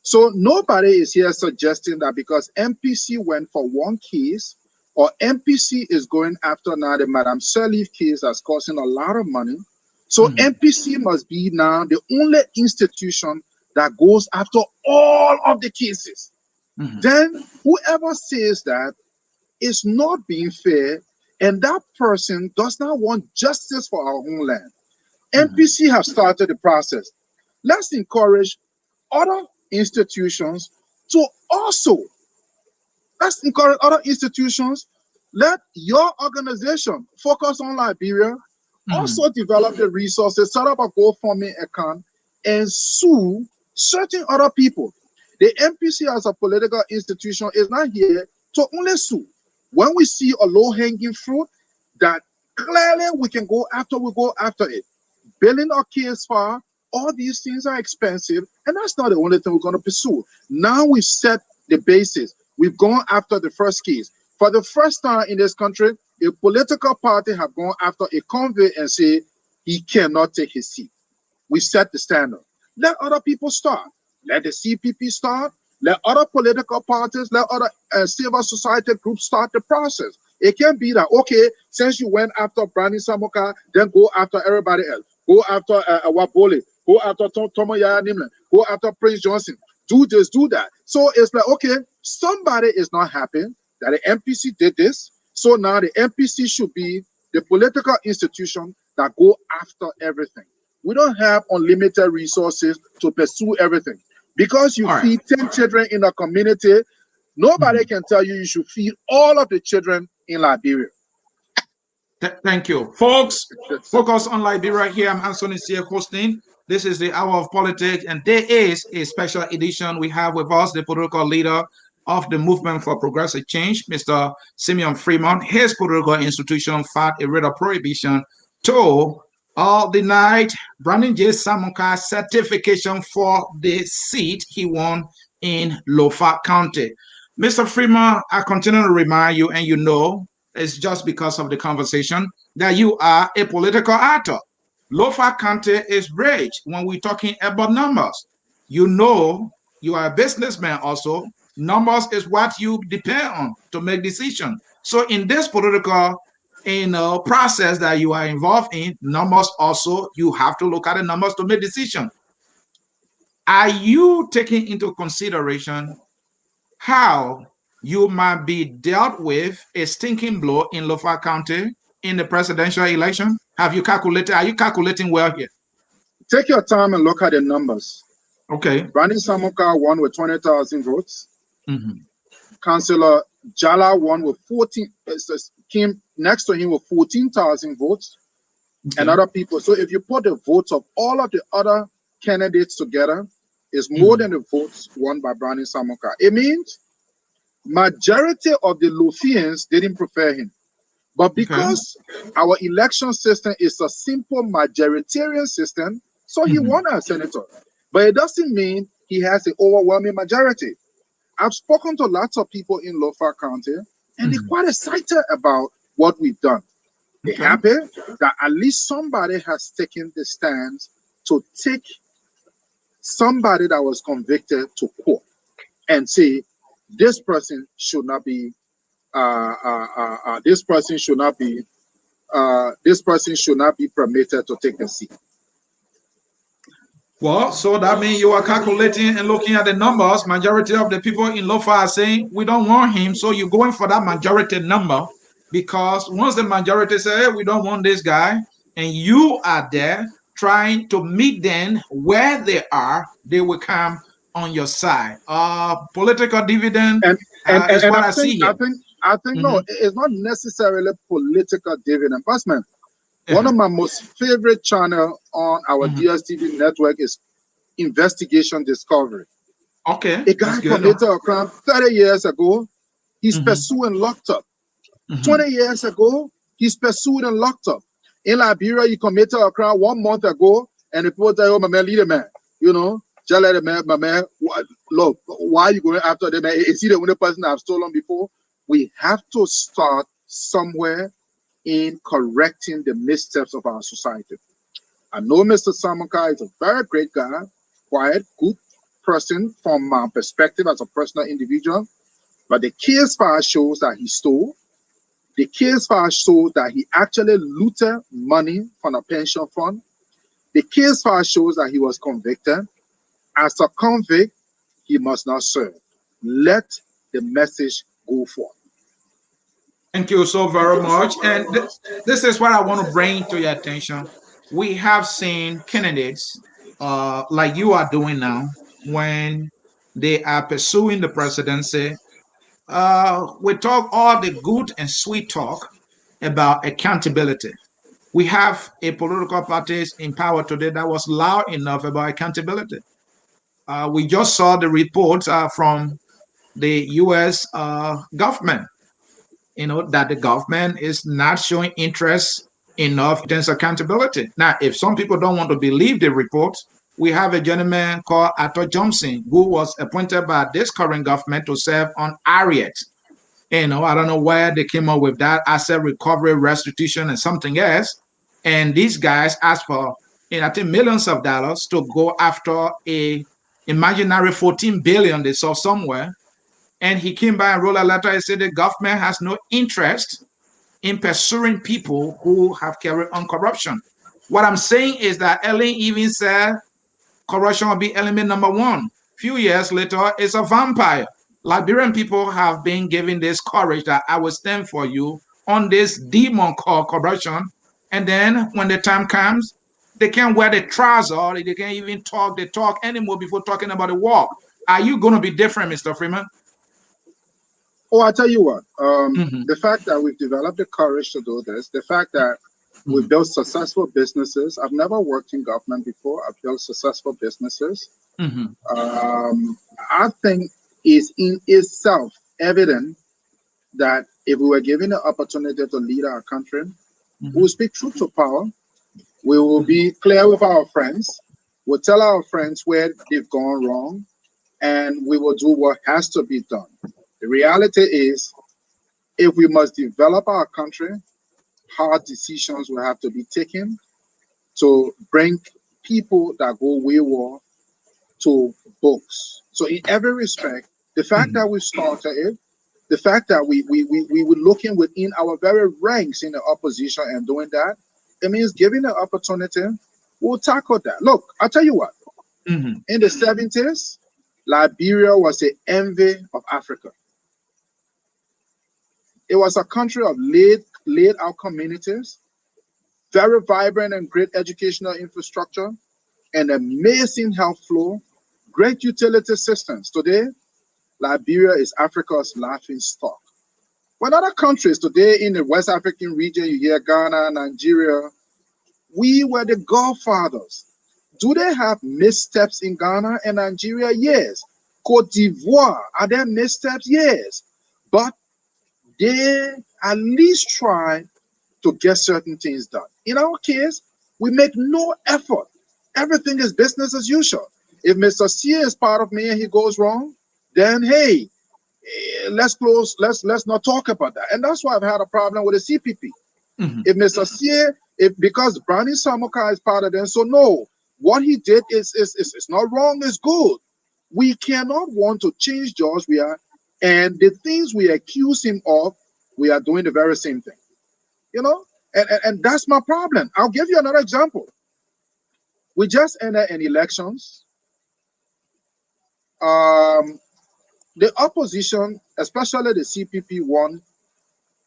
So nobody is here suggesting that because MPC went for one case or MPC is going after now the Madame Sirleaf case that's costing a lot of money. So Mhm. MPC must be now the only institution that goes after all of the cases. Mhm. Then whoever says that is not being fair and that person does not want justice for our homeland. Mhm. MPC have started the process. Let's encourage other institutions to also let's encourage other institutions. Let your organization focus on Liberia. Mhm. Also develop the resources, set up a GoFundMe account, and sue certain other people. The MPC as a political institution is not here to only sue. When we see a low-hanging fruit that clearly we can go after, we go after it. Building our case far, all these things are expensive, and that's not the only thing we're going to pursue. Now we've set the basis. We've gone after the first case. For the first time in this country, a political party have gone after a convict and say he cannot take his seat. We set the standard. Let other people start. Let the CPP start. Let other political parties, let other civil society groups start the process. It can be that, okay, since you went after Brownie Samuka, then go after everybody else. Go after Wabole. Go after Tomo Yaya Nimle. Go after Prince Johnson. Do this, do that. So it's like, okay, somebody is not happy that the MPC did this. So now the MPC should be the political institution that go after everything. We don't have unlimited resources to pursue everything. Because you All right. feed 10 children in a community, nobody Mhm. can tell you you should feed all of the children in Liberia. Thank you. Folks, focus on Liberia here. I'm Anthony C. hosting. This is the Hour of Politics, and there is a special edition. We have with us the political leader, of the Movement for Progressive Change, Mr. Simeon Freeman, his political institution filed a writ of prohibition to denied Brownie J. Samukai certification for the seat he won in Lofa County. Mr. Freeman, I continue to remind you, and you know, it's just because of the conversation, that you are a political actor. Lofa County is rich when we're talking about numbers. You know, you are a businessman also. Numbers is what you depend on to make decisions. So in this political process that you are involved in, numbers also, you have to look at the numbers to make decisions. Are you taking into consideration how you might be dealt with a stinking blow in Lofa County in the presidential election? Have you calculated? Are you calculating well here? Take your time and look at the numbers. Okay. Brownie Samukai won with 20,000 votes. Mm-hmm. Councillor Jala won with 14, came next to him with 14,000 votes, okay, and other people. So if you put the votes of all of the other candidates together, it's more than the votes won by Brownie Samukai. It means majority of the Lofians didn't prefer him. But because our election system is a simple majoritarian system, so he won as senator. But it doesn't mean he has an overwhelming majority. I've spoken to lots of people in Lofa County, and they're quite excited about what we've done. They're happy that at least somebody has taken the stance to take somebody that was convicted to court and say, this person should not be, this person should not be permitted to take the seat. Well, so that means you are calculating and looking at the numbers. Majority of the people in Lofa are saying, we don't want him. So you're going for that majority number, because once the majority say, hey, we don't want this guy, and you are there trying to meet them where they are, they will come on your side. Political dividend is what I see here. I think no, it's not necessarily political dividend. Passman, one of my most favorite channel on our DSTV network is Investigation Discovery. Okay. A guy committed a crime 30 years ago, he's pursued and locked up. 20 years ago, he's pursued and locked up. In Liberia, you committed a crime 1 month ago, and the people tell you, my man, lead a man. You know, just let the man, my man, look, why are you going after the man? Is he the only person I've stolen before? We have to start somewhere in correcting the missteps of our society. I know Mr. Samukai is a very great guy, quiet, good person from my perspective as a personal individual, but the case file shows that he stole. The case file shows that he actually looted money from a pension fund. The case file shows that he was convicted. As a convict, he must not serve. Let the message go forth. Thank you so very much. And this is what I want to bring to your attention. We have seen candidates like you are doing now, when they are pursuing the presidency. We talk all the good and sweet talk about accountability. We have a political parties in power today that was loud enough about accountability. We just saw the report from the U.S. Government, that the government is not showing interest enough in terms of accountability. Now, if some people don't want to believe the report, we have a gentleman called Arthur Johnson, who was appointed by this current government to serve on Harriet. I don't know where they came up with that asset recovery, restitution, and something else. And these guys asked for, I think, millions of dollars to go after a imaginary 14 billion they saw somewhere. And he came by and wrote a letter and said the government has no interest in pursuing people who have carried on corruption. What I'm saying is that Ellen even said corruption will be element number one. Few years later, it's a vampire. Liberian people have been given this courage that I will stand for you on this demon called corruption. And then when the time comes, they can't wear the trouser, they can't even talk the talk anymore before talking about the walk. Are you going to be different, Mr. Freeman? Oh, I tell you what, the fact that we've developed the courage to do this, the fact that we've built successful businesses. I've never worked in government before. I've built successful businesses. I think is in itself evident that if we were given the opportunity to lead our country, we will Mhm. speak truth to power. We will Mhm. be clear with our friends. We'll tell our friends where they've gone wrong, and we will do what has to be done. The reality is, if we must develop our country, hard decisions will have to be taken to bring people that go wayward to books. So in every respect, the fact Mhm. that we started it, the fact that we were looking within our very ranks in the opposition and doing that, it means giving the opportunity, we'll tackle that. Look, I'll tell you what, Mhm. in the 70s, Liberia was the envy of Africa. It was a country of laid out communities, very vibrant and great educational infrastructure, and amazing health flow, great utility systems. Today, Liberia is Africa's laughing stock. When other countries today in the West African region, you hear Ghana, Nigeria, we were the godfathers. Do they have missteps in Ghana and Nigeria? Yes. Cote d'Ivoire, are there missteps? Yes. But they at least try to get certain things done. In our case, we make no effort. Everything is business as usual. If Mr. C is part of me and he goes wrong, then hey, let's close. Let's not talk about that. And that's why I've had a problem with the CPP. Mhm. If Mr. C, if because Brownie Samukai is part of them, so no, what he did is not wrong. It's good. We cannot want to change George. We are, and the things we accuse him of, we are doing the very same thing. You know, and that's my problem. I'll give you another example. We just ended in elections. Um, the opposition, especially the CPP, won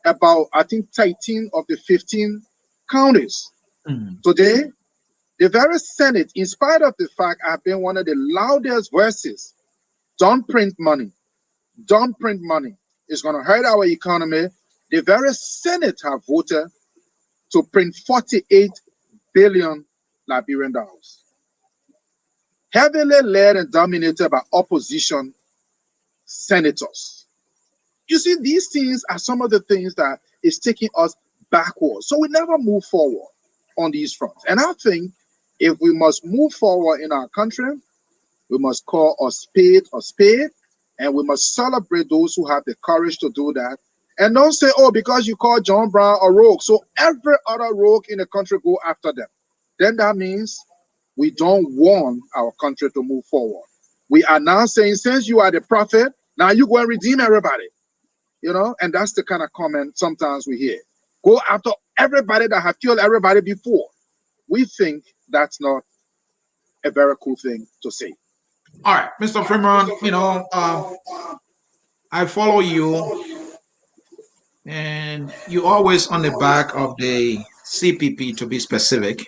about I think 13 of the 15 counties. Mhm. Today, the very Senate, in spite of the fact I've been one of the loudest voices, don't print money, don't print money. It's going to hurt our economy. The very Senate have voted to print 48 billion Liberian dollars. Heavily led and dominated by opposition senators. You see, these things are some of the things that is taking us backwards. So we never move forward on these fronts. And I think if we must move forward in our country, we must call a spade, and we must celebrate those who have the courage to do that. And don't say, oh, because you call John Brown a rogue, so every other rogue in the country go after them. Then that means we don't want our country to move forward. We are now saying, since you are the prophet, now you go and redeem everybody. You know, and that's the kind of comment sometimes we hear. Go after everybody that have killed everybody before. We think that's not a very cool thing to say. All right, Mr. Freeman, I follow you, and you always on the back of the CPP to be specific.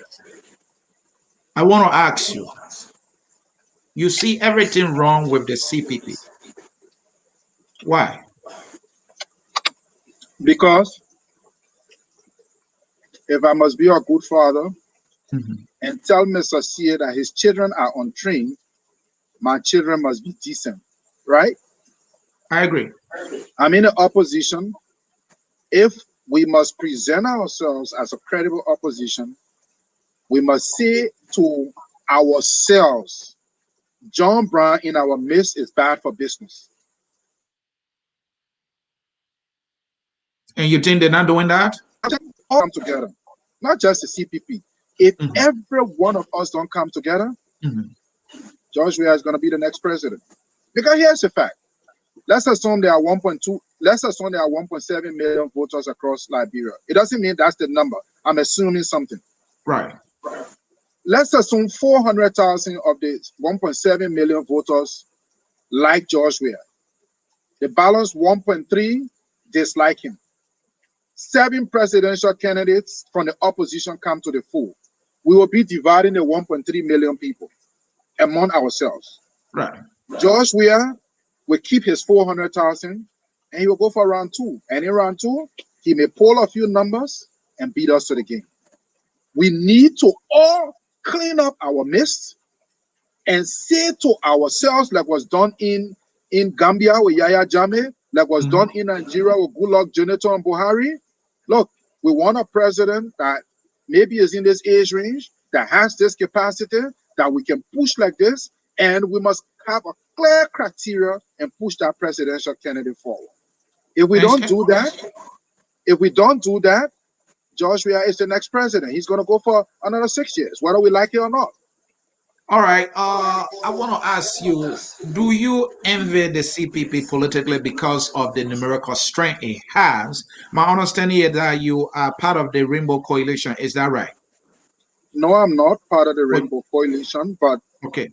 I want to ask you, you see everything wrong with the CPP. Why? Because if I must be a good father Mhm. and tell Mr. C that his children are untrained, my children must be decent, right? I agree. I'm in the opposition. If we must present ourselves as a credible opposition, we must say to ourselves, John Brown in our midst is bad for business. And you think they're not doing that? All come together, not just the CPP. If Mhm. every one of us don't come together, Mhm. George Weah is going to be the next president. Because here's the fact. Let's assume there are 1.2, let's assume there are 1.7 million voters across Liberia. It doesn't mean that's the number. I'm assuming something. Right. Let's assume 400,000 of the 1.7 million voters like George Weah. The balance 1.3 dislike him. 7 presidential candidates from the opposition come to the fore. We will be dividing the 1.3 million people among ourselves. Right. George Weah will keep his 400,000 and he will go for round two. And in round two, he may pull a few numbers and beat us to the game. We need to all clean up our midst and say to ourselves, like was done in in Gambia with Yaya Jammeh, like was Mhm. done in Nigeria with Goodluck Jonathan and Buhari. Look, we want a president that maybe is in this age range, that has this capacity, that we can push like this, and we must have a clear criteria and push that presidential candidate forward. If we And don't do that, if we don't do that, George Weah is the next president. He's going to go for another 6 years, whether we like it or not. all right. I want to ask you: do you envy the CPP politically because of the numerical strength it has? My understanding is that you are part of the Rainbow Coalition. Is that right? No, I'm not part of the Well, Rainbow Coalition, but okay.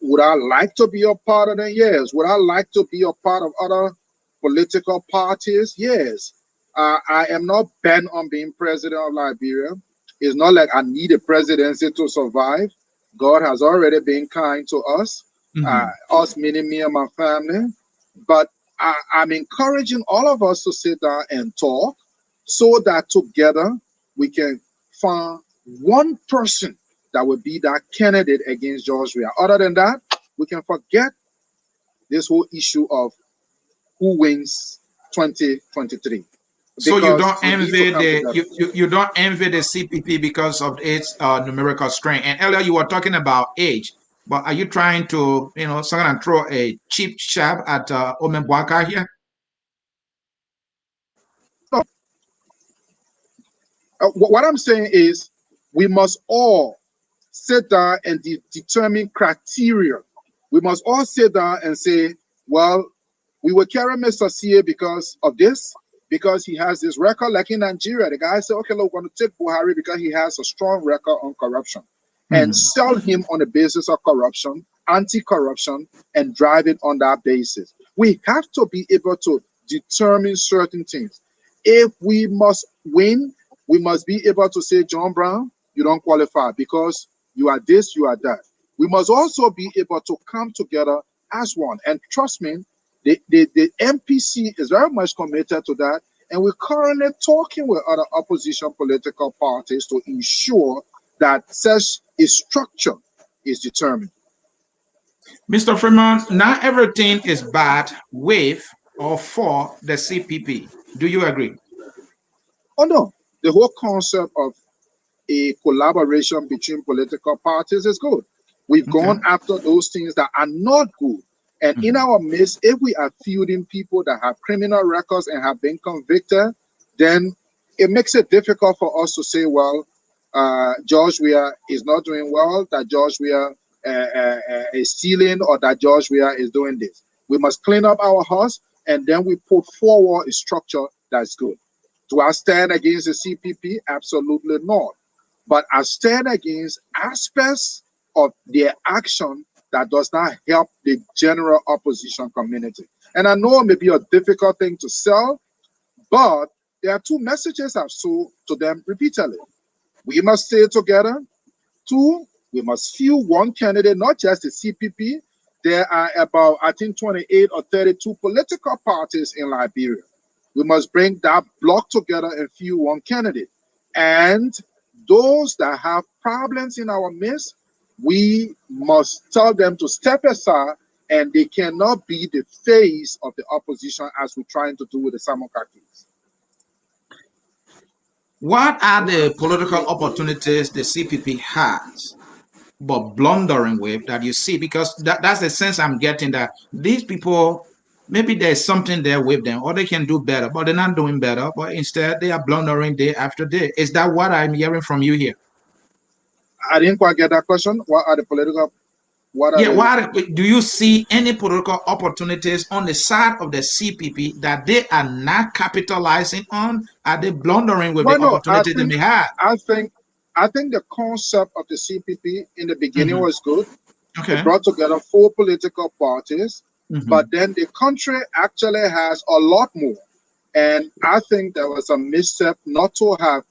would I like to be a part of it? Yes. Would I like to be a part of other political parties? Yes. I am not bent on being president of Liberia. It's not like I need a presidency to survive. God has already been kind to us, Mhm. us meaning me and my family. But I'm encouraging all of us to sit down and talk so that together we can find one person that would be that candidate against George Weah. Other than that, we can forget this whole issue of who wins 2023 So you because don't we need to envy come the together. you don't envy the CPP because of its numerical strength. And earlier you were talking about age, but are you trying to someone and throw a cheap shab at Omebwaka here? No, what I'm saying is we must all sit down and determine criteria. We must all sit down and say, well, we will carry Mr. CA because of this, because he has this record. Like in Nigeria, the guy said, okay, look, we're going to take Buhari because he has a strong record on corruption and Mhm. sell him on the basis of corruption, anti-corruption, and drive it on that basis. We have to be able to determine certain things. If we must win, we must be able to say, John Brown, you don't qualify because you are this, you are that. We must also be able to come together as one. And trust me, the MPC is very much committed to that. And we're currently talking with other opposition political parties to ensure that such a structure is determined. Mr. Freeman, not everything is bad with or for the CPP. Do you agree? Oh no, the whole concept of a collaboration between political parties is good. We've Okay. gone after those things that are not good. And in Mhm. our midst, if we are fielding people that have criminal records and have been convicted, then it makes it difficult for us to say, well, George Weah is not doing well, that George Weah is stealing, or that George Weah is doing this. We must clean up our house and then we put forward a structure that's good. Do I stand against the CPP? Absolutely not. But I stand against aspects of their action that does not help the general opposition community. And I know it may be a difficult thing to sell, but there are two messages I've sold to them repeatedly. We must stay together. Two, we must fuel one candidate, not just the CPP. There are about, I think, 28 or 32 political parties in Liberia. We must bring that block together and fuel one candidate. And those that have problems in our midst, we must tell them to step aside and they cannot be the face of the opposition as we're trying to do with the Samukai case. What are the political opportunities the CPP has, but blundering with that you see? Because that's the sense I'm getting that these people, maybe there's something there with them, or they can do better, but they're not doing better. But instead, they are blundering day after day. Is that what I'm hearing from you here? I didn't quite get that question. What are the political, what are Yeah, the what do you see any political opportunities on the side of the CPP that they are not capitalizing on? Are they blundering with the Well, no, opportunities they may have? I think, I think the concept of the CPP in the beginning Hmm. was good. It Okay. brought together four political parties, but Hmm. then the country actually has a lot more. And I think there was a misstep not to have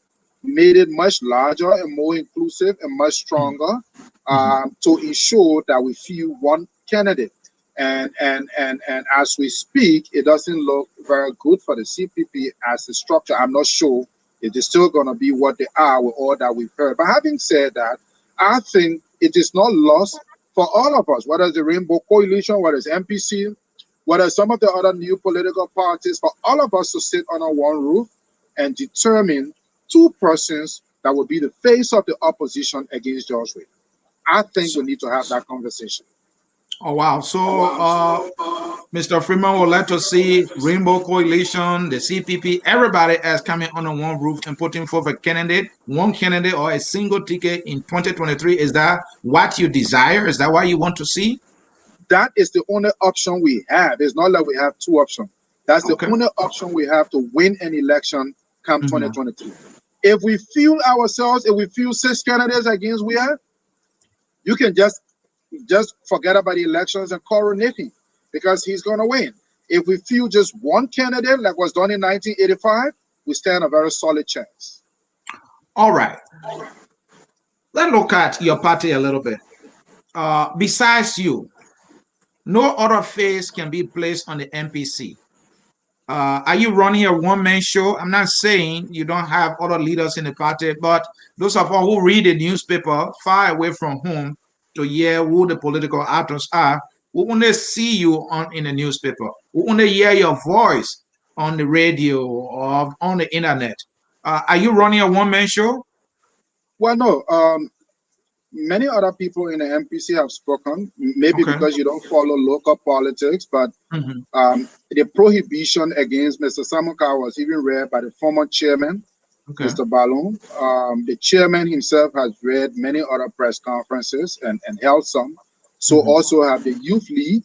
made it much larger and more inclusive and much stronger Hmm. to ensure that we feel one candidate. And as we speak, it doesn't look very good for the CPP as a structure. I'm not sure it is still going to be what they are with all that we've heard. But having said that, I think it is not lost for all of us, whether it's the Rainbow Coalition, whether it's MPC, whether it's some of the other new political parties, for all of us to sit under one roof and determine two persons that will be the face of the opposition against George Ray. I think we need to have that conversation. Oh wow! So, Mr. Freeman would like to see Rainbow Coalition, the CPP, everybody as coming under one roof and putting forth a candidate, one candidate or a single ticket in 2023. Is that what you desire? Is that what you want to see? That is the only option we have. It's not like we have two options. That's the Okay. only option we have to win an election come Mhm. 2023. If we feel ourselves, if we feel six candidates against we have, you can just forget about the elections and coronate him because he's going to win. If we feel just one candidate, like was done in 1985, we stand a very solid chance. All right. Let's look at your party a little bit. Besides you, no other face can be placed on the MPC. Are you running a one-man show? I'm not saying you don't have other leaders in the party, but those of us who read the newspaper far away from home to hear who the political actors are, we only see you on in the newspaper. We only hear your voice on the radio or on the internet. Are you running a one-man show? Well, no. Many other people in the MPC have spoken, maybe Okay. because you don't follow local politics, but Mm-hmm. the prohibition against Mr. Samukai was even read by the former chairman, Okay. Mr. Ballon. The chairman himself has read many other press conferences and held some. So Mm-hmm. also have the Youth League.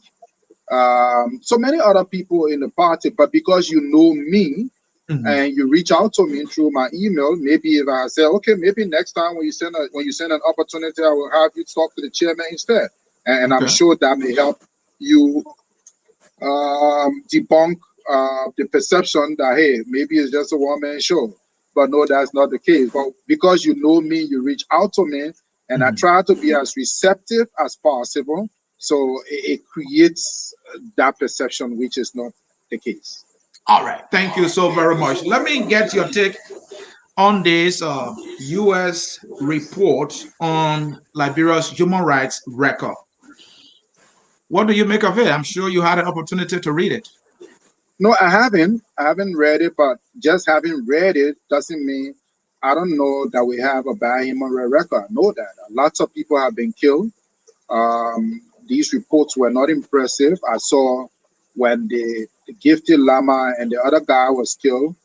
So many other people in the party, but because you know me Mm-hmm. and you reach out to me through my email, maybe if I say, okay, maybe next time when you send an opportunity, I will have you talk to the chairman instead, and I'm Okay. sure that may help you debunk the perception that hey, maybe it's just a one-man show. But no, that's not the case. But because you know me, you reach out to me, and I Mm-hmm. try to be as receptive as possible. So it creates that perception, which is not the case. All right. Thank you so very much. Let me get your take on this U.S. report on Liberia's human rights record. What do you make of it? I'm sure you had an opportunity to read it. No, I haven't. I haven't read it, but just having read it doesn't mean I don't know that we have a bad human rights record. I know that lots of people have been killed. These reports were not impressive. I saw when the gifted lama and the other guy was killed.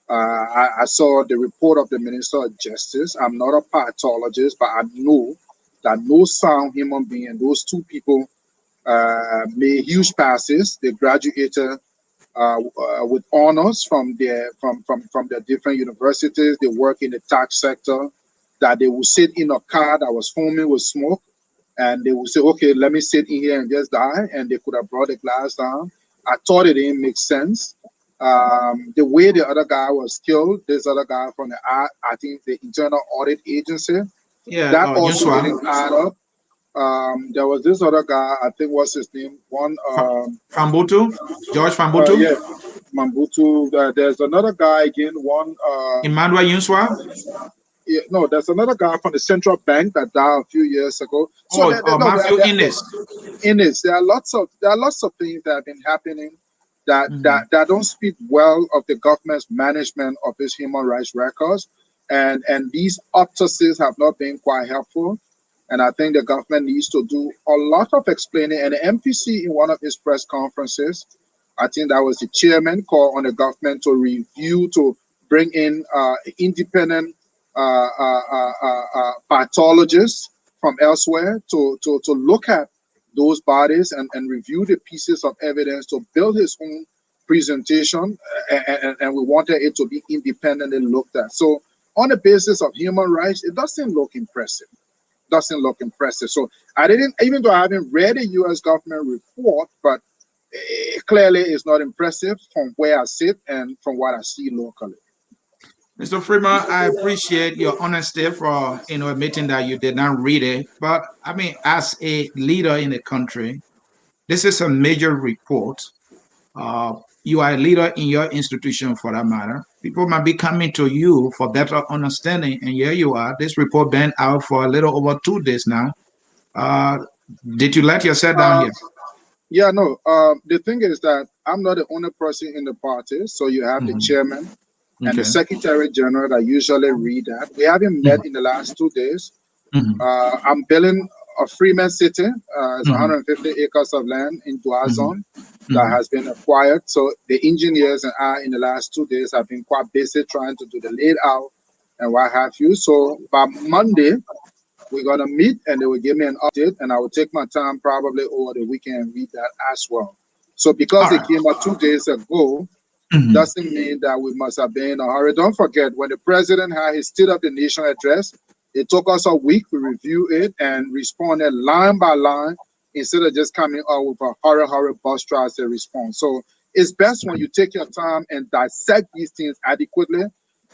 I saw the report of the Minister of Justice. I'm not a pathologist, but I know that no sound human being, those two people made huge passes. They graduated with honors from their different universities. They work in the tax sector. That they would sit in a car that was foaming with smoke, and they would say, "Okay, let me sit in here and just die." And they could have brought the glass down. I thought it didn't make sense. The way the other guy was killed, this other guy from I think the Internal Audit Agency, Yeah, that also Yunsua, didn't add up. There was this other guy, I think what's his name? One, Fambutu, George Fambutu, yeah, Mambutu. There's another guy again. One, Emmanuel Yunsua. yeah, no, there's another guy from the central bank that died a few years ago. So Oh, no, Matthew Innes. in this, there are lots of things that have been happening that Mhm. that don't speak well of the government's management of its human rights records, and these autopsies have not been quite helpful. And I think the government needs to do a lot of explaining. And the MPC in one of his press conferences, I think that was the chairman, called on the government to review, to bring in independent pathologists from elsewhere to look at those bodies and review the pieces of evidence to build his own presentation. And we wanted it to be independently looked at. So on the basis of human rights, it doesn't look impressive. So I didn't, even though I haven't read a U.S. government report, but clearly it's not impressive from where I sit and from what I see locally. Mr. Freeman, I appreciate your honesty for admitting that you did not read it. But I mean, as a leader in the country, this is a major report. Uh, you are a leader in your institution, for that matter. People might be coming to you for better understanding, and here you are. This report been out for a little over 2 days now. Did you let yourself down Uh, here? yeah, no. The thing is that I'm not the only person in the party. So you have the Hmm. chairman and the Okay. secretary general that usually read that. We haven't met in the last 2 days. Hmm. I'm building a Freeman city. It's Hmm. 150 acres of land in Dua Hmm. zone that Hmm. has been acquired. So the engineers and I, in the last 2 days, have been quite busy trying to do the layout and what have you. So by Monday, we're gonna meet and they will give me an update, and I will take my time probably over the weekend and read that as well. So because All it right. came out 2 days ago, Hmm. doesn't mean that we must have been in a hurry. Don't forget, when the president had his State of the Nation address, it took us a week to review it and responded line by line instead of just coming out with a hurry bus tries to respond. So it's best when you take your time and dissect these things adequately.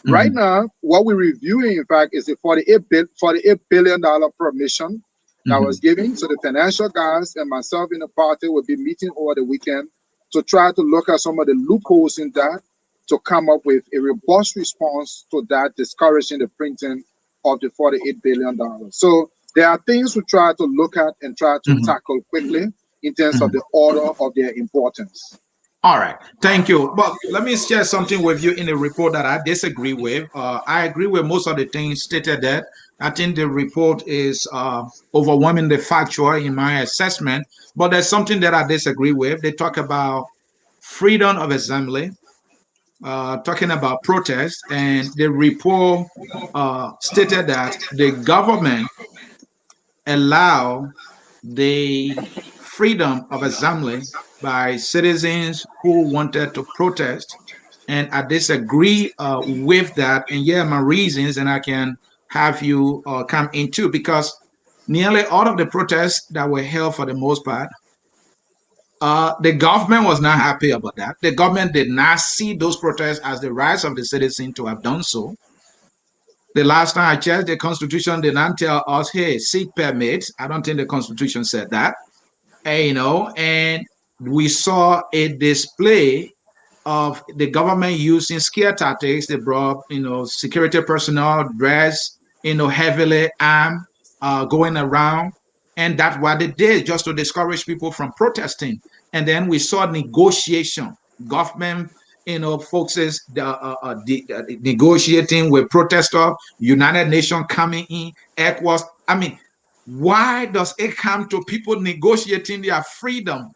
Right Hmm. now, what we're reviewing, in fact, is a $48 billion permission that Hmm. was given. So the financial guys and myself in the party will be meeting over the weekend to try to look at some of the loopholes in that to come up with a robust response to that, discouraging the printing of the $48 billion. So there are things to try to look at and try to Hmm. tackle quickly in terms of Hmm. the order of their importance. All right, thank you. But let me share something with you in the report that I disagree with. I agree with most of the things stated there. I think the report is overwhelmingly factual in my assessment. But there's something that I disagree with. They talk about freedom of assembly, talking about protest, and the report stated that the government allow the freedom of assembly by citizens who wanted to protest. And I disagree with that. And yeah, my reasons, and I can have you come into because nearly all of the protests that were held for the most part, the government was not happy about that. The government did not see those protests as the rights of the citizen to have done so. The last time I checked, the Constitution did not tell us, hey, seek permits. I don't think the Constitution said that. And we saw a display of the government using scare tactics. They brought, security personnel dressed, heavily armed, going around. And that's what they did just to discourage people from protesting. And then we saw negotiation, government, folks is negotiating with protesters, United Nations coming in, ECOWAS. I mean, why does it come to people negotiating their freedom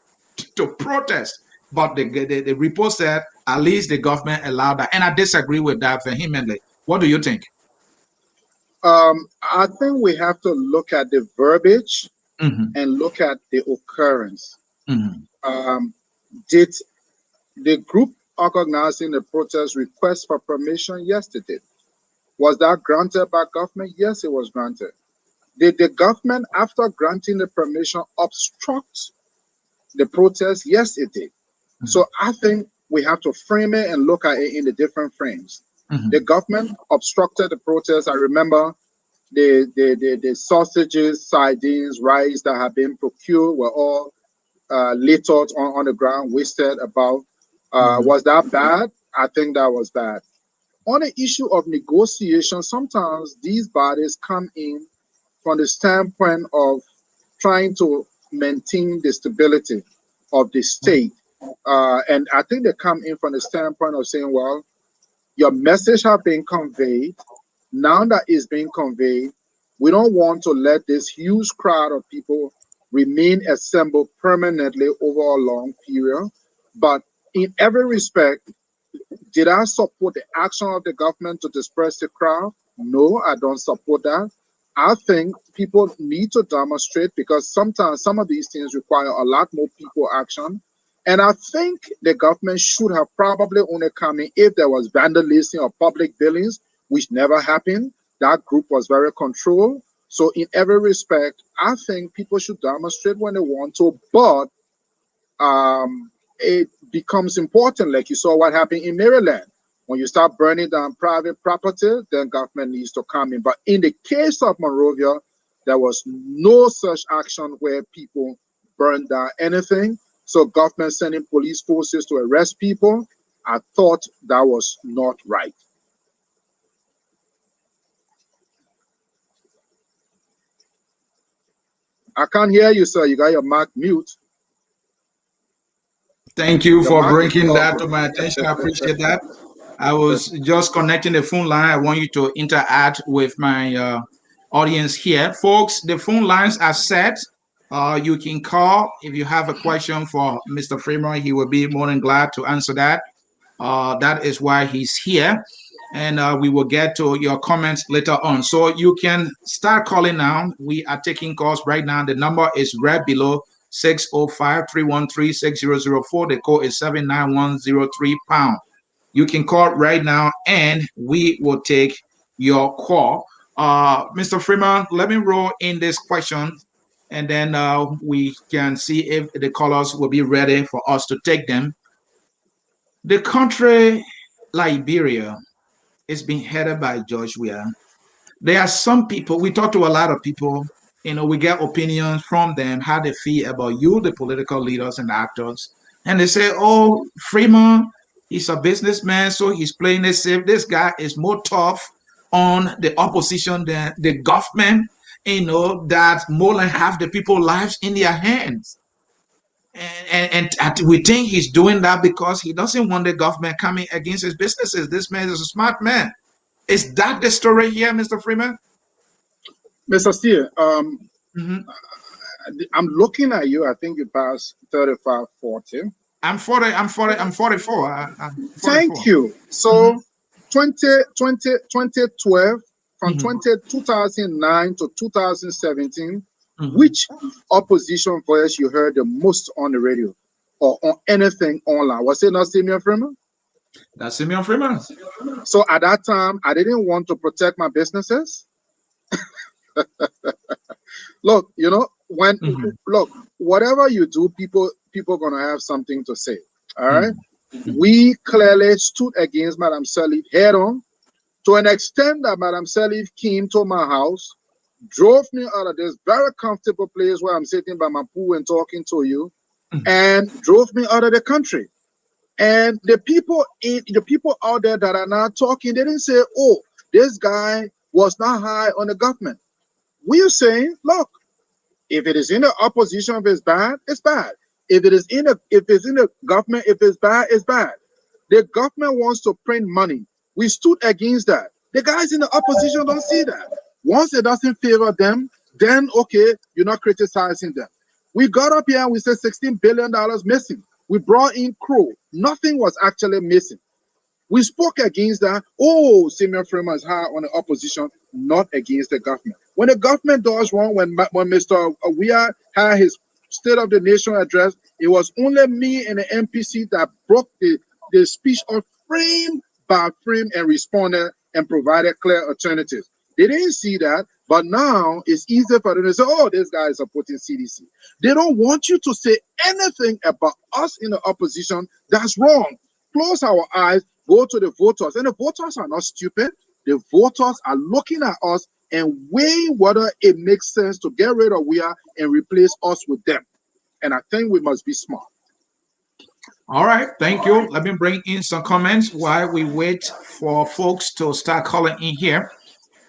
to protest? But the report said at least the government allowed that. And I disagree with that vehemently. What do you think? I think we have to look at the verbiage Mm-hmm. and look at the occurrence. Mm-hmm. Um, did the group organizing the protest request for permission yesterday? Was that granted by government? Yes, it was granted. Did the government, after granting the permission, obstruct the protest? Yes, it did. So I think we have to frame it and look at it in the different frames. The Mm-hmm. government obstructed the protest. I remember the sausages, sardines, rice that had been procured were all littered on the ground, wasted about. Mm-hmm. Was that bad? I think that was bad. On the issue of negotiation, sometimes these bodies come in from the standpoint of trying to maintain the stability of the state. And I think they come in from the standpoint of saying, well, your message has been conveyed. Now that it's being conveyed, we don't want to let this huge crowd of people remain assembled permanently over a long period. But in every respect, did I support the action of the government to disperse the crowd? No, I don't support that. I think people need to demonstrate because sometimes some of these things require a lot more people action. And I think the government should have probably only come in if there was vandalism or public buildings, which never happened. That group was very controlled. So in every respect, I think people should demonstrate when they want to, but it becomes important, like you saw what happened in Maryland. When you start burning down private property, then government needs to come in. But in the case of Monrovia, there was no such action where people burned down anything. So government sending police forces to arrest people, I thought that was not right. I can't hear you, sir. You got your mic mute. Thank you Your for mic is bringing that to off. my attention. I appreciate that. I was just connecting the phone line. I want you to interact with my audience here. Folks, the phone lines are set. You can call if you have a question for Mr. Freeman. He will be more than glad to answer that. That is why he's here. And we will get to your comments later on. So you can start calling now. We are taking calls right now. The number is right below 605-313-6004. The code is 79103 #. You can call right now and we will take your call. Mr. Freeman, let me roll in this question and then we can see if the callers will be ready for us to take them. The country Liberia is being headed by George Weah. There are some people, we talk to a lot of people, we get opinions from them, how they feel about you, the political leaders and actors. And they say, oh, Freeman, he's a businessman, so he's playing it safe. This guy is more tough on the opposition than the government, that more than half the people's lives in their hands. And we think he's doing that because he doesn't want the government coming against his businesses. This man is a smart man. Is that the story here, Mr. Freeman? Mr. Steer, Mm-hmm. I'm looking at you. I think you passed 35, 40. I'm 40. I'm 44. I'm 44. Thank you. Mm-hmm. So 2012, from Mm-hmm. 2009 to 2017, Mm-hmm. which opposition voice you heard the most on the radio or on anything online? Was it not Simeon Freeman? That's Simeon Freeman. So at that time, I didn't want to protect my businesses. Look, when Mm-hmm. look, whatever you do, people gonna have something to say. All right. Mm-hmm. We clearly stood against Madam Salif head on, to an extent that Madam Salif came to my house, drove me out of this very comfortable place where I'm sitting by my pool and talking to you, Mm-hmm. and drove me out of the country. And the people out there that are now talking, they didn't say, "Oh, this guy was not high on the government." We're saying, look, if it is in the opposition, if it's bad, it's bad. If it's in the government, if it's bad, it's bad. The government wants to print money. We stood against that. The guys in the opposition don't see that. Once it doesn't favor them, then okay, you're not criticizing them. We got up here and we said $16 billion missing. We brought in crew. Nothing was actually missing. We spoke against that. Oh, Simeon Freeman is high on the opposition, not against the government. When the government does wrong, when Mr. Weah had his State of the Nation address, it was only me and the MPC that broke the speech of frame by frame and responded and provided clear alternatives. They didn't see that, but now it's easier for them to say, oh, this guy is supporting CDC. They don't want you to say anything about us in the opposition that's wrong. Close our eyes, go to the voters. And the voters are not stupid. The voters are looking at us and weighing whether it makes sense to get rid of Weah and replace us with them. And I think we must be smart. All right. Thank you. Let me bring in some comments while we wait for folks to start calling in here.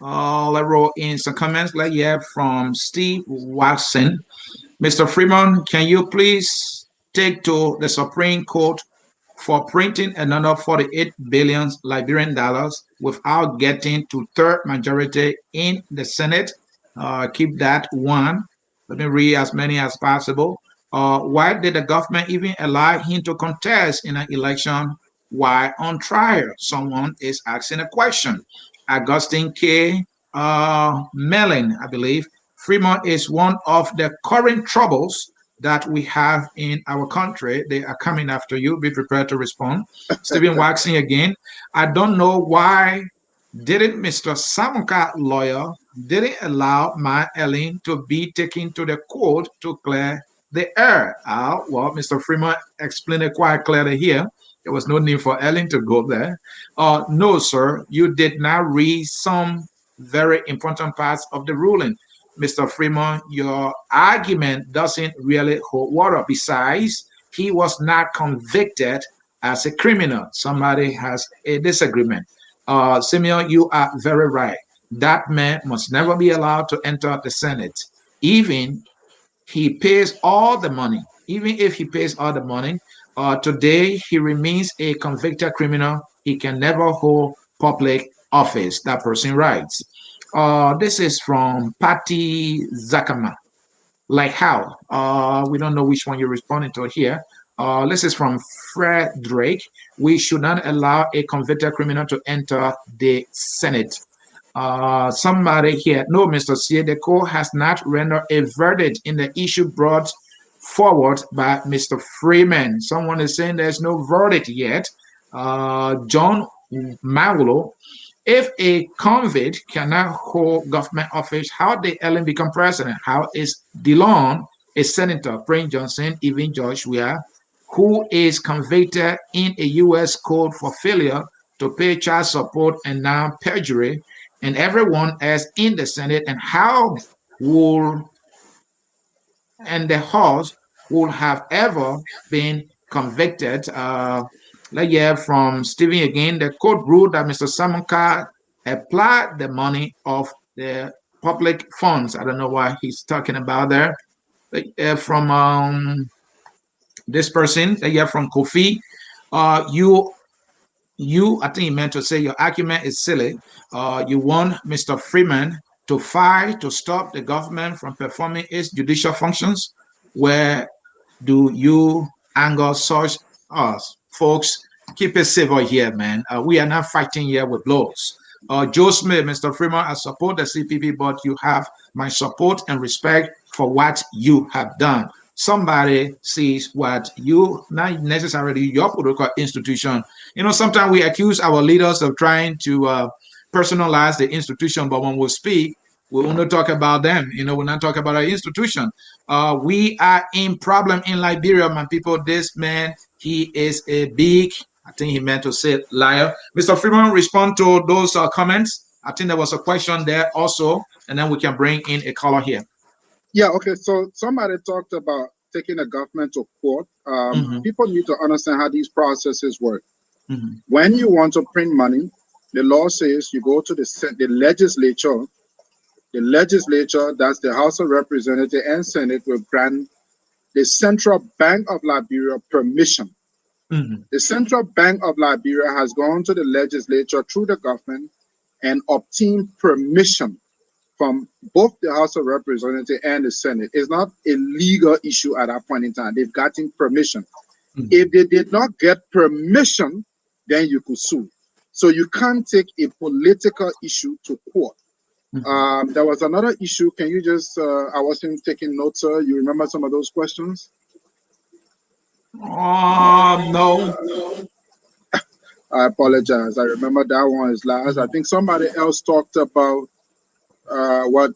Let's roll in some comments. Let's hear from Steve Watson. Mr. Freeman, can you please take to the Supreme Court for printing another 48 billion Liberian dollars without getting to third majority in the Senate? Keep that one. Let me read as many as possible. Why did the government even allow him to contest in an election while on trial? Someone is asking a question. Augustine K. Mellon, I believe. Fremont is one of the current troubles that we have in our country. They are coming after you. Be prepared to respond. Stephen Waxing again. I don't know why didn't Mr. Samukai lawyer didn't allow my Ellen to be taken to the court to clear the air. Well, Mr. Freeman explained it quite clearly here. There was no need for Ellen to go there. No, sir, you did not read some very important parts of the ruling. Mr. Freeman, your argument doesn't really hold water. Besides, he was not convicted as a criminal. Somebody has a disagreement. Simeon, you are very right. That man must never be allowed to enter the Senate, even he pays all the money. Even if he pays all the money, today he remains a convicted criminal. He can never hold public office. That person writes. This is from Patty Zakama. Like how? We don't know which one you're responding to here. This is from Frederick. We should not allow a convicted criminal to enter the Senate. Somebody here, no, Mr. C, the court has not rendered a verdict in the issue brought forward by Mr. Freeman. Someone is saying there's no verdict yet. John Magulo, if a convict cannot hold government office, how did Ellen become president? How is DeLon, a senator, Prince Johnson, even Joshua, who is convicted in a U.S. court for failure to pay child support and now perjury, and everyone else in the Senate, and how will and the House would have ever been convicted. Let's hear from Stephen again. The court ruled that Mr. Samukai applied the money of the public funds. I don't know what he's talking about there. From this person, let's hear from Kofi. I think he meant to say your argument is silly. You want Mr. Freeman to fight to stop the government from performing its judicial functions. Where do you angle such us, folks? Keep it civil here, man. We are not fighting here with blows. Joe Smith, Mr. Freeman, I support the CPP, but you have my support and respect for what you have done. Somebody sees what you, not necessarily your political institution. Sometimes we accuse our leaders of trying to personalize the institution, but when we speak, we want to talk about them. We're not talking about our institution. We are in problem in Liberia, my people. This man, he is a big, I think he meant to say liar. Mr. Freeman, respond to those comments. I think there was a question there also, and then we can bring in a caller here. Yeah, okay. So somebody talked about taking the government to court. People need to understand how these processes work. When you want to print money, the law says you go to the legislature. The legislature, that's the House of Representatives and Senate, will grant the Central Bank of Liberia permission. The Central Bank of Liberia has gone to the legislature through the government and obtained permission from both the House of Representatives and the Senate. It's not a legal issue at that point in time. They've gotten permission. If they did not get permission, then you could sue. So you can't take a political issue to court. There was another issue. Can you just, I wasn't taking notes, sir. You remember some of those questions? No. I apologize. I remember that one is last. I think somebody else talked about what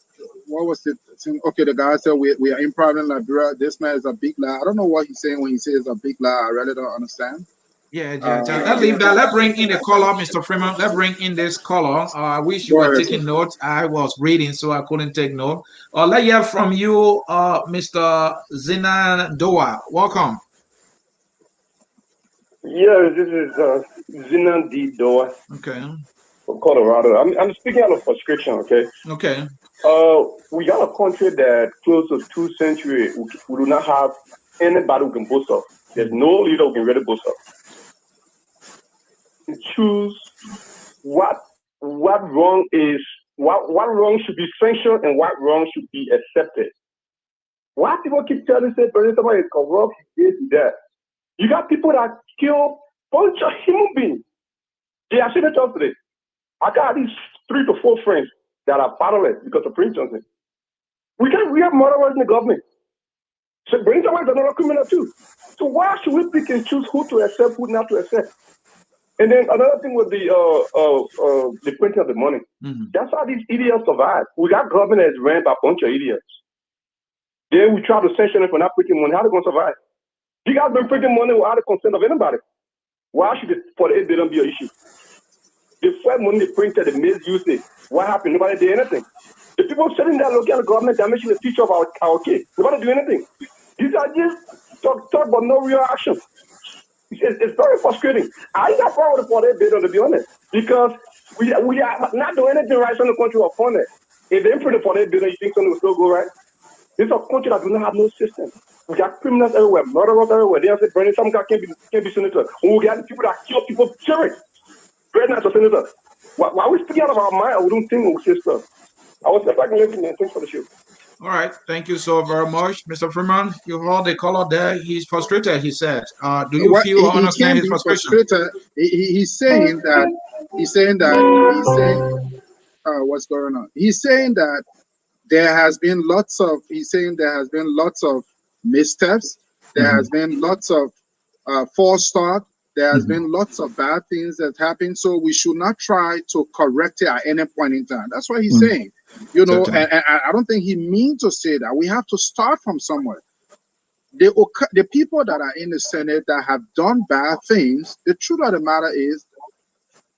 was it? Okay, the guy said we are in problem in Liberia. This man is a big lie. I don't know what he's saying when he says a big lie. I really don't understand. Yeah. Let's leave that. Let's bring in the caller, Mr. Freeman. Let's bring in this caller. I wish you were taking notes. I was reading, so I couldn't take note. Let's hear from you, Mr. Zina Doa. Welcome. Yeah, this is Zina D. Doa. Okay. From Colorado. I'm speaking out of frustration, okay? Okay. We got a country that close to 2 centuries, we do not have anybody who can boast of. There's no leader who can really boast of. Choose what wrong is, what wrong should be sanctioned and what wrong should be accepted. Why people keep telling say President somebody is corrupt, this, that. You got people that kill bunch of human beings. They are sitting up today. I got these 3 to 4 friends that are fatherless because of Prince Johnson. We have murderers in the government. So Prince Johnson is another criminal too. So why should we pick and choose who to accept, who not to accept? And then another thing with the printing of the money. That's how these idiots survive. We got government that's ran by a bunch of idiots. Then we try to sanction them for not printing money. How are they going to survive? You guys been printing money without the consent of anybody. Why should the 48 billion be an issue? The first money they printed, they misused it. What happened? Nobody did anything. The people sitting there looking at the government damaging the future of our kids. Nobody do anything. These are just talk but no real action. It's very frustrating. I got problem with the 48 billion, to be honest, because we are not doing anything right so the country will fund it. If they print the 48 billion, you think something will still go right? This is a country that do not have no system. We got criminals everywhere, murderers everywhere. They say Bernie Samukai can't be senator. When we got people that kill people, period. Very nice for senator. Why we speaking out of our mind? We don't think when we say stuff. I was just like listening. Thanks for the show. All right, thank you so very much, Mr. Freeman. You heard the caller there. He's frustrated. He said, "Do you Well, feel or he understand can't his be frustration?" frustrated. He's saying what's going on. He's saying that there has been lots of. He's saying there has been lots of missteps. There has been lots of false start. There has been lots of bad things that happened. So we should not try to correct it at any point in time. That's what he's saying. You know, Certainly. and I don't think he means to say that. We have to start from somewhere. The people that are in the Senate that have done bad things, the truth of the matter is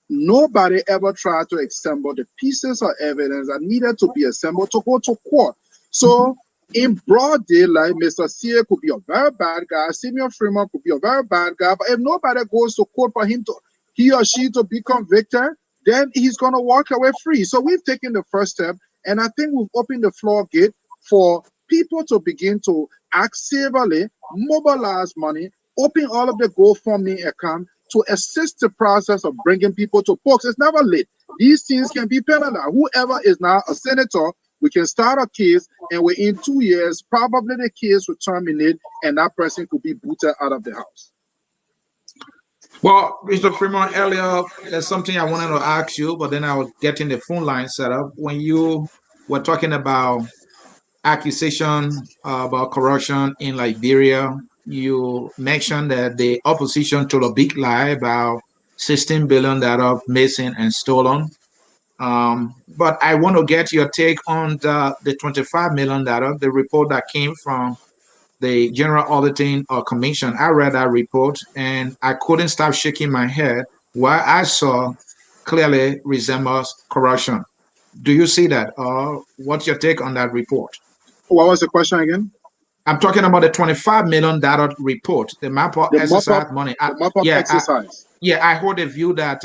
nobody ever tried to assemble the pieces of evidence that needed to be assembled to go to court. So in broad daylight, Mr. C could be a very bad guy, Simeon Freeman could be a very bad guy, but if nobody goes to court for him to, he or she to be convicted, then he's going to walk away free. So we've taken the first step, and I think we've opened the floodgate for people to begin to act civilly, mobilize money, open all of the GoFundMe account to assist the process of bringing people to court. It's never late. These things can be penalized. Whoever is now a senator, we can start a case, and within 2 years, probably the case will terminate, and that person could be booted out of the house. Well, Mr. Freeman, earlier there's something I wanted to ask you, but then I was getting the phone line set up. When you were talking about accusation about corruption in Liberia, you mentioned that the opposition told a big lie about 16 billion that are missing and stolen. But I want to get your take on the 25 million the report that came from the General Auditing Commission. I read that report and I couldn't stop shaking my head. What I saw clearly resembles corruption. Do you see that? Or what's your take on that report? What was the question again? I'm talking about the $25 million report, the map of The exercise money. mop up exercise. I hold a view that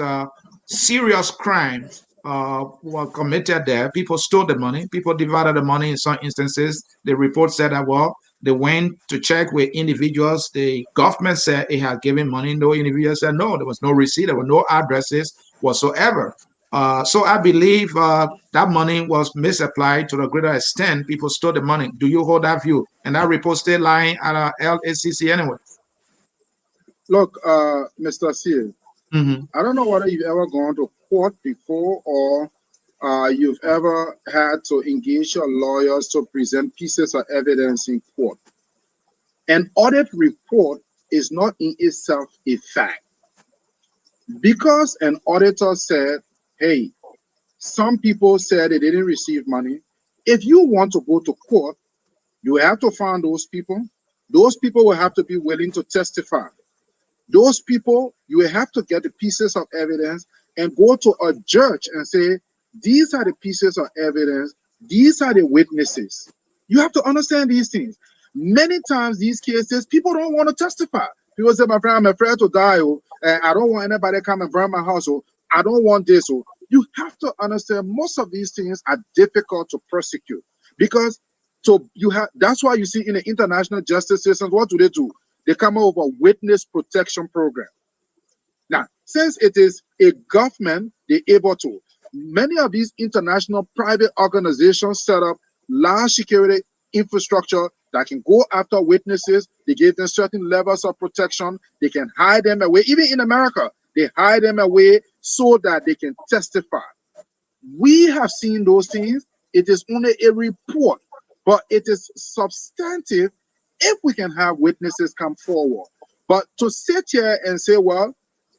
serious crimes were committed there. People stole the money. People divided the money in some instances. The report said that, well, they went to check with individuals. The government said it had given money. No individual said no. There was no receipt. There were no addresses whatsoever. So I believe that money was misapplied to a greater extent. People stole the money. Do you hold that view? And that report still lying at LACC anyway. Look, Mr. C, I don't know whether you've ever gone to court before or you've ever had to engage your lawyers to present pieces of evidence in court. An audit report is not in itself a fact. Because an auditor said, hey, some people said they didn't receive money. If you want to go to court, you have to find those people. Those people will have to be willing to testify. Those people, you will have to get the pieces of evidence and go to a judge and say, these are the pieces of evidence. These are the witnesses. You have to understand these things. Many times these cases, people don't want to testify. People say, my friend, I'm afraid to die. I don't want anybody to come and burn my house. I don't want this. You have to understand most of these things are difficult to prosecute because that's why you see in the international justice systems, what do? They come up with a witness protection program. Now, since it is a government, they're able to. Many of these international private organizations set up large security infrastructure that can go after witnesses. They give them certain levels of protection. They can hide them away. Even in America, they hide them away so that they can testify. We have seen those things. It is only a report, but it is substantive if we can have witnesses come forward. But to sit here and say, well,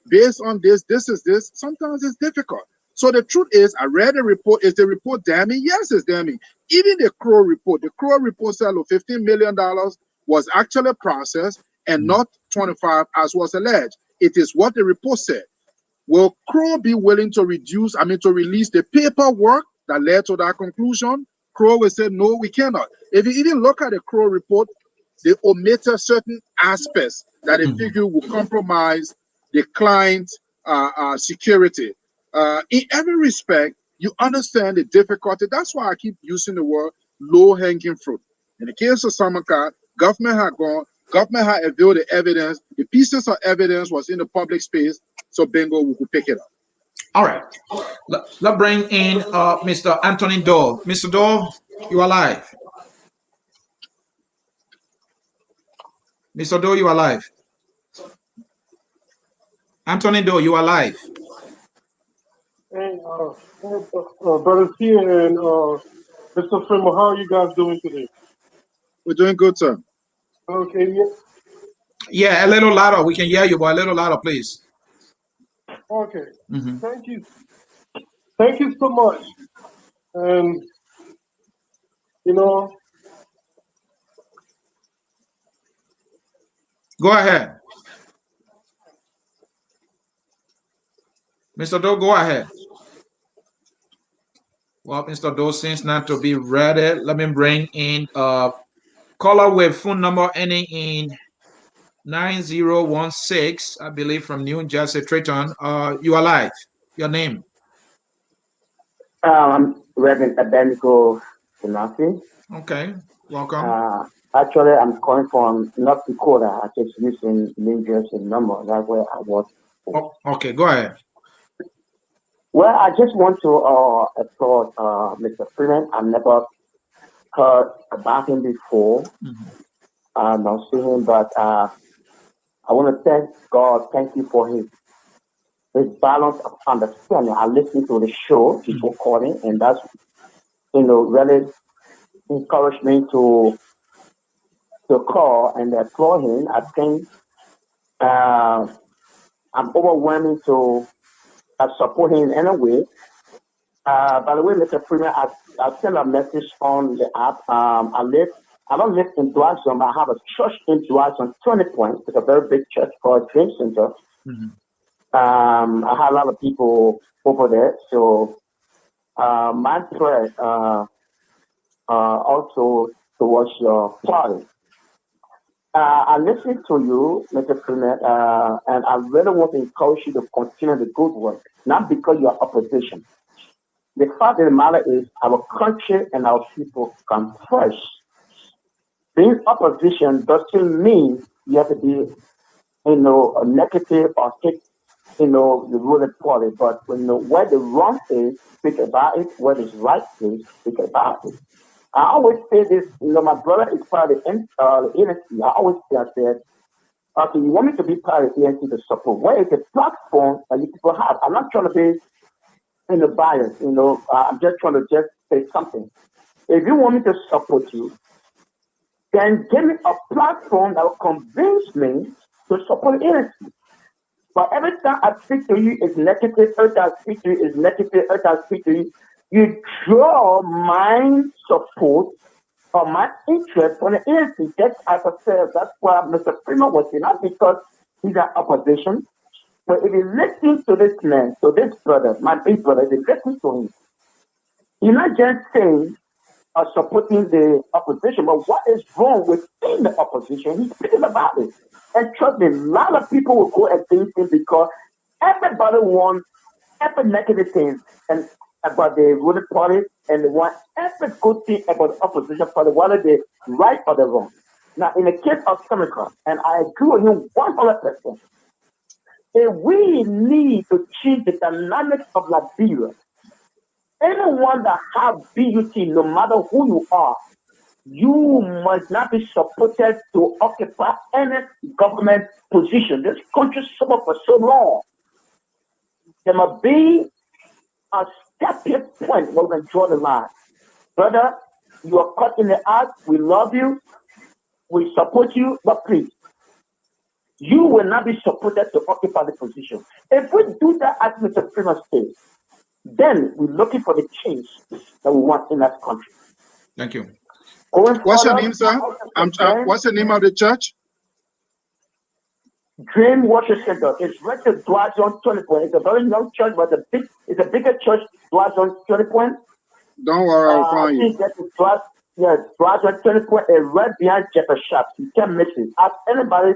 based on this, this is this, sometimes it's difficult. So the truth is, I read the report. Is the report damning? Yes, it's damning. Even the Crow report said $15 million was actually processed and not 25 as was alleged. It is what the report said. Will Crow be willing to release the paperwork that led to that conclusion? Crow will say, no, we cannot. If you even look at the Crow report, they omitted certain aspects that they figure will compromise the client's security. In every respect, you understand the difficulty. That's why I keep using the word low-hanging fruit. In the case of Samukai, government had availed the evidence. The pieces of evidence was in the public space, so bingo, we could pick it up. All right. Let's bring in Mr. Anthony Dole. Mr. Dole, you are live. Mr. Dole, you are live. Anthony Dole, you are live. Hey, Brother T and Mr. Freeman, how are you guys doing today? We're doing good, sir. Okay, yeah. Yeah, a little louder. We can hear you, but a little louder, please. Okay. Thank you. Thank you so much. And you know, go ahead. Mr. Doe, go ahead. Well, Mr. Doe seems not to be ready. Let me bring in caller with phone number ending in 9016, I believe, from New Jersey, Triton. You are live. Your name? Reverend Abednego Senafi. Okay, welcome. Actually, I'm calling from North Dakota. I just using New Jersey number. That's where I was. Oh, okay, go ahead. Well, I just want to applaud Mr. Freeman. I've never heard about him before. I've not seen him, but I want to thank God. Thank you for his balance of understanding. I listened to the show before calling, and that's really encouraged me to call and applaud him. I think I'm overwhelming to support him in any way. By the way, Mr. Freeman, I sent a message on the app. I don't live in Dwazon, but I have a church in Dwazon, 20 Point. It's a very big church called Dream Center. I have a lot of people over there. So my prayer also towards your party. I listened to you, Mr. Freeman, and I really want to encourage you to continue the good work, not because you are opposition. The fact of the matter is our country and our people come first. Being opposition doesn't mean you have to be, a negative or take, the ruling party. But where the wrong is, speak about it. Where the right is, speak about it. I always say this, my brother is part of the NSC. I always say, I said, okay, you want me to be part of the ANC to support. Where is the platform that you people have? I'm not trying to be bias, I'm just trying to just say something. If you want me to support you, then give me a platform that will convince me to support ANC. But every time I speak to you is negative, every time I speak to you is negative, every time I speak to you, you draw my support or my interest on the ANC. Just as I said, that's why Mr. Freeman was here, not because he's an opposition. But if you listen to this man, to this brother, my big brother, if you listen to him, you're not just saying or supporting the opposition, but what is wrong within the opposition? He's speaking about it. And trust me, a lot of people will go against him because everybody wants every negative thing and about the ruling party, and they want every good thing about the opposition party, whether they're right or they're wrong. Now, in the case of Samukai, and I agree with him 100%, if we need to change the dynamics of Liberia, anyone that have BUT, no matter who you are, you must not be supported to occupy any government position. This country suffered for so long. There must be a stepping point where we can draw the line. Brother, you are caught in the act. We love you. We support you, but please, you will not be supported to occupy the position. If we do that at Mr. Freeman says, then we're looking for the change that we want in that country. Thank you. What's your name, sir? What's the name of the church? Dream Worship Center. It's right to Dwazon 20 Point. It's a very young church, but it's a bigger church, Dwazon 20 Point. Don't worry, I'll find you. Dwazon 20 Point is right behind Jefferson Shop. You can't miss it. Ask anybody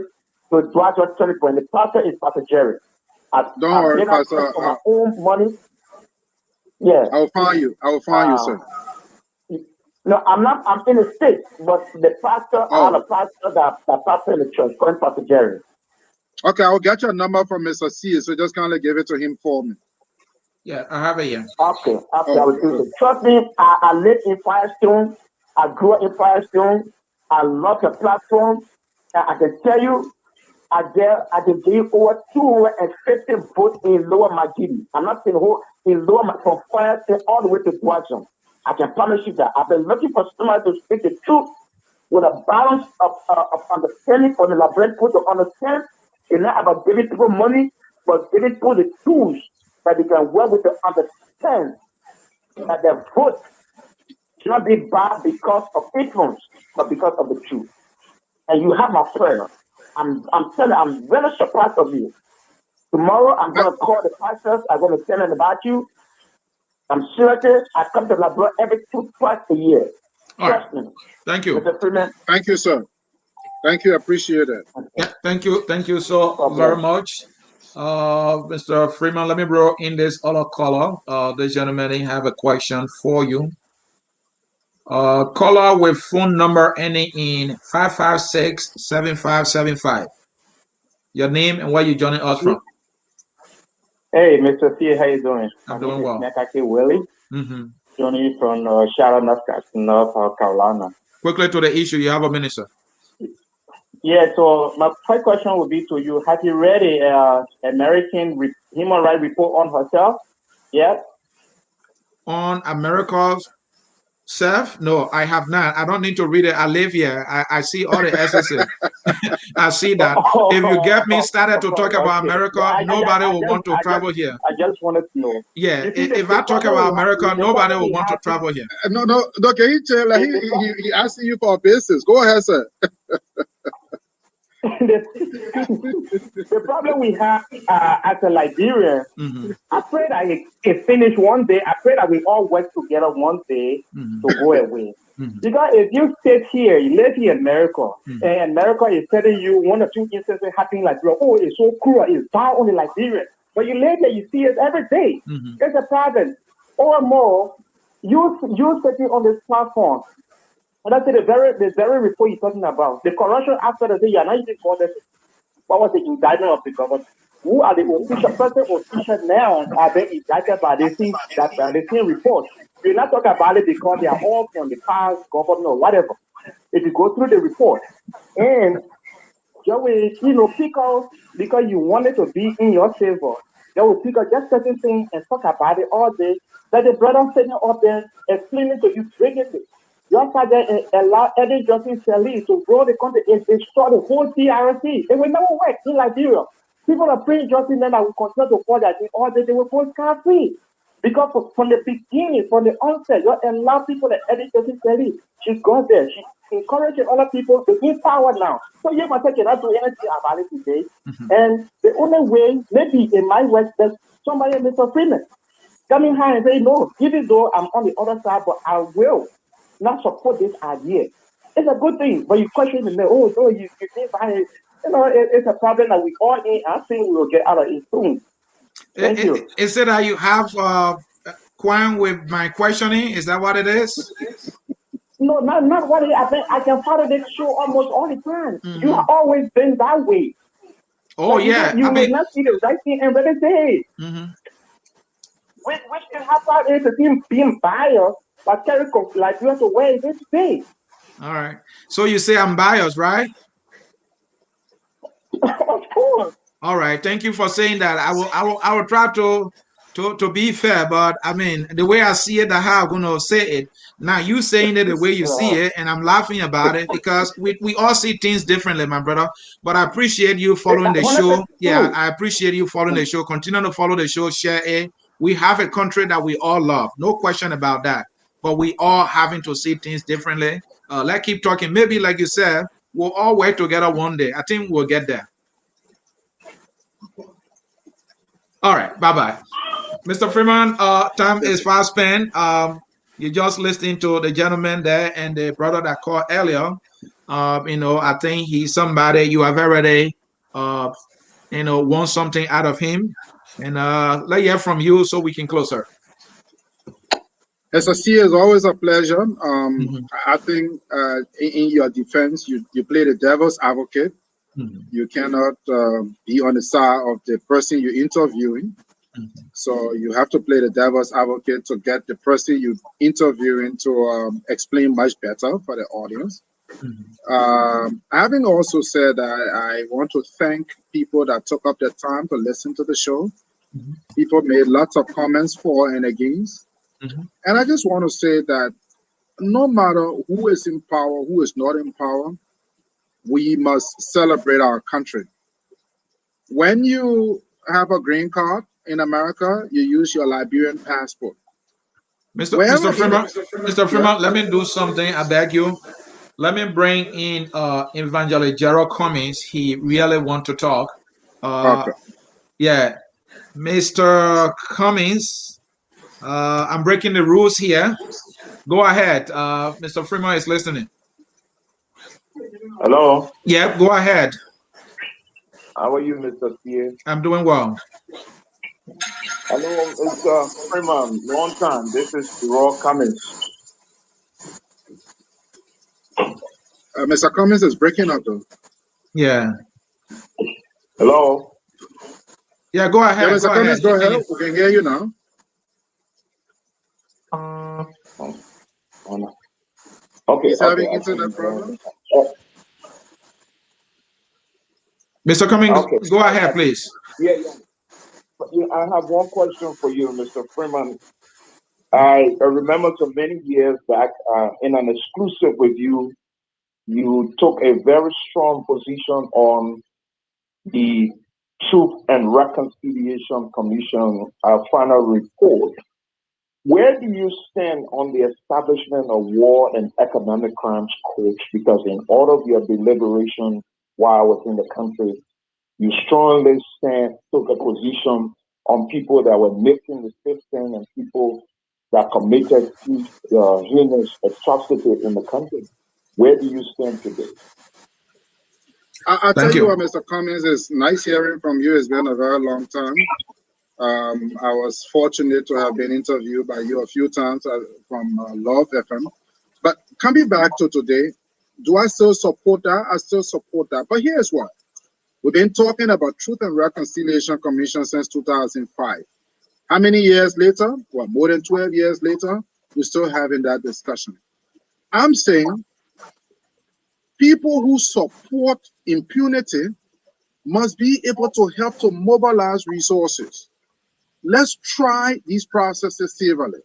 to Dwazon 20 Point. The pastor is Pastor Jerry. Don't worry, Pastor. For my own money. Yeah. I will find you. I will find you, sir. No, I'm not. I'm in the state, but the pastor, I have a Oh, pastor that pastor in the church, called Pastor Jerry. okay. I'll get your number from Mr. C. So just kind of give it to him for me. Yeah, I have it here. Okay, okay, I Oh, will okay. do so. Trust me, I live in Firestone. I grew up in Firestone. I love the platform. I can tell you, I can give you over 250 votes in Lower Magidi. I'm not saying who in Lower from Firestone all the way to Guangzhou. I can promise you that. I've been looking for somebody to speak the truth with a balance of understanding for the labyrinth people to understand. It's not about giving people money, but giving people the tools that they can work with to understand that their vote should not be bad because of influence, but because of the truth. And you have my prayer. I'm telling you, I'm very surprised of you. Tomorrow I'm I, gonna call the pastors, I'm gonna tell them about you. I'm serious. I come to Labrador every twice a year. All right. Trust me, Thank you. Mr. Freeman. thank you, sir. Thank you. Appreciate it. Yeah, thank you. Thank you so God very bless. much. Mr. Freeman, let me bring in this other caller. This gentleman have a question for you. Caller with phone number ending in 556-7575. Your name and where you joining us from. Hey, Mr. C, how you doing? I'm My name doing is well. Nekake Willie, Mm-hmm. joining from Charlotte, North Carolina. Quickly to the issue. You have a minute, sir. Yeah, so my first question would be to you: have you read a Human Rights Report on herself? Yes. On America's self? No, I have not. I don't need to read it. I live here. I see all the SSs. I see that. If you get me started to talk about Okay. Yeah, America, nobody will want to travel here. I just wanted to know. Yeah, You see, if I talk about America, the nobody problem will we want to have is travel here. No, no, no. Can he tell? Like, the, he asking you for a basis. Go ahead, sir. the, the problem we have as a Liberian. Mm-hmm. I pray that it finish one day. I pray that we all work together one day Mm-hmm. to go away. Mm-hmm. Because if you sit here, you live here in America, Mm-hmm. and America is telling you one or two instances happening like, oh, it's so cruel, it's bad on the Liberian. But you live here, you see it every day. Mm-hmm. It's a problem. Or more, you sitting on this platform. And that's the very report you're talking about. The corruption aspect of it, you're not even bothered. What was the indictment of the government? Who are the official person official now are being indicted by the same report? We're not talking about it because they are all from the past government or whatever. If you go through the report and you will, pick out because you want it to be in your favor. They will pick out just certain things and talk about it all day. That the brother sitting up there explaining to you brilliantly. Your father allowed Eddie Johnson Sally to grow the country and destroy the whole TRC. It will never work in Liberia. People are praying Johnson then that will continue to fall that all day they will go scot free. Because from the beginning, from the onset, you allow people like Eddie Johnson Sally. She's gone there. She encouraging other people to give power now. So you must cannot do anything about it today. Mm-hmm. And the only way, maybe in my work, that somebody, Mr. Freeman, coming here and say, no, even though I'm on the other side, but I will not support this idea. It's a good thing, but you question the oh, no, you think by it. It's a problem that we all in. I think we will get out of it soon. Thank you. Is it that you have Kwan with my questioning? Is that what it is? No, not what I think. I can follow this show almost all the time. You Mm-hmm. have always been that way. Oh But yeah, you I will mean, not see the right thing and really say, hey, mm-hmm. which can happen is the team being biased, but carry like you have to wear it today. All right. So you say I'm biased, right? Of course. All right. Thank you for saying that. I will try to be fair, but I mean the way I see it, that's how I'm gonna say it. Now you saying it the way you see it, and I'm laughing about it because we all see things differently, my brother. But I appreciate you following the 100% show. Yeah, true. I appreciate you following the show. Continue to follow the show, share it. We have a country that we all love, no question about that. But we all having to see things differently. Let's keep talking. Maybe like you said, we'll all work together one day. I think we'll get there. All right. Bye bye. Mr. Freeman, time Yes, is sir. fast spent. You just listening to the gentleman there and the brother that called earlier. I think he's somebody you have already, want something out of him. And let's hear from you so we can close her. SSC is always a pleasure. Mhm, I think in your defense, you play the devil's advocate. mhm, You cannot be on the side of the person you're interviewing. mhm, So you have to play the devil's advocate to get the person you're interviewing to explain much better for the audience. mhm, Having also said that, I want to thank people that took up the time to listen to the show. mhm, People made lots of comments for and against. mhm. And I just want to say that no matter who is in power, who is not in power, we must celebrate our country. When you have a green card in America, you use your Liberian passport. Wherever Mr. in Freeman, Mr. yeah, Freeman, let me do something. I beg you. Let me bring in Evangelist Gerald Cummings. He really want to talk. Uh, okay. yeah, Mr. Cummings. I'm breaking the rules here. Go ahead. Mr. Freeman is listening. Hello. Yeah, go ahead. How are you, Mr. C? I'm doing well. Hello, Mr. Freeman. Long time. This is Raw Cummings. Mr. Cummings is breaking up though. Yeah. Hello. Yeah, go Yeah, ahead. Go Mr. Cummings, ahead. go ahead. We can hear you now. Oh, oh, no. Okay, He's okay. having I internet think, problems. Mr. Cummings, okay. go ahead, please. Yeah, yeah. But, yeah. I have one question for you, Mr. Freeman. I remember so many years back in an exclusive with you, you took a very strong position on the Truth and Reconciliation Commission final report. Where do you stand on the establishment of war and economic crimes courts? Because in all of your deliberation while within the country, you strongly took a position on people that were missing the system and people that committed heinous atrocities in the country. Where do you stand today? I tell Thank you you. what, Mr. Cummings, it's nice hearing from you. It's been a very long time. I was fortunate to have been interviewed by you a few times from Love FM. But coming back to today, do I still support that? I still support that. But here's what. We've been talking about Truth and Reconciliation Commission since 2005. How many years later? Well, more than 12 years later, we're still having that discussion. I'm saying people who support impunity must be able to help to mobilize resources. Let's try these processes severely.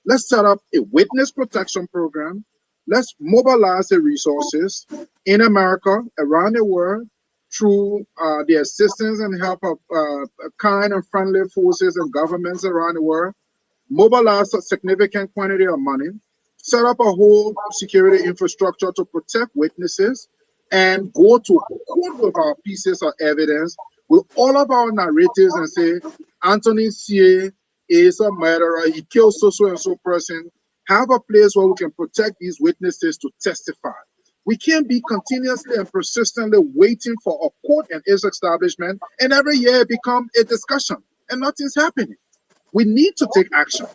Let's set up a witness protection program. Let's mobilize the resources in America, around the world, through the assistance and help of kind and friendly forces and governments around the world. Mobilize a significant quantity of money, set up a whole security infrastructure to protect witnesses, and go to court with our pieces of evidence, with all of our narratives, and say, Anthony C. is a murderer, he killed so and so person. Have a place where we can protect these witnesses to testify. We can't be continuously and persistently waiting for a court and its establishment, and every year it becomes a discussion, and nothing's happening. We need to take action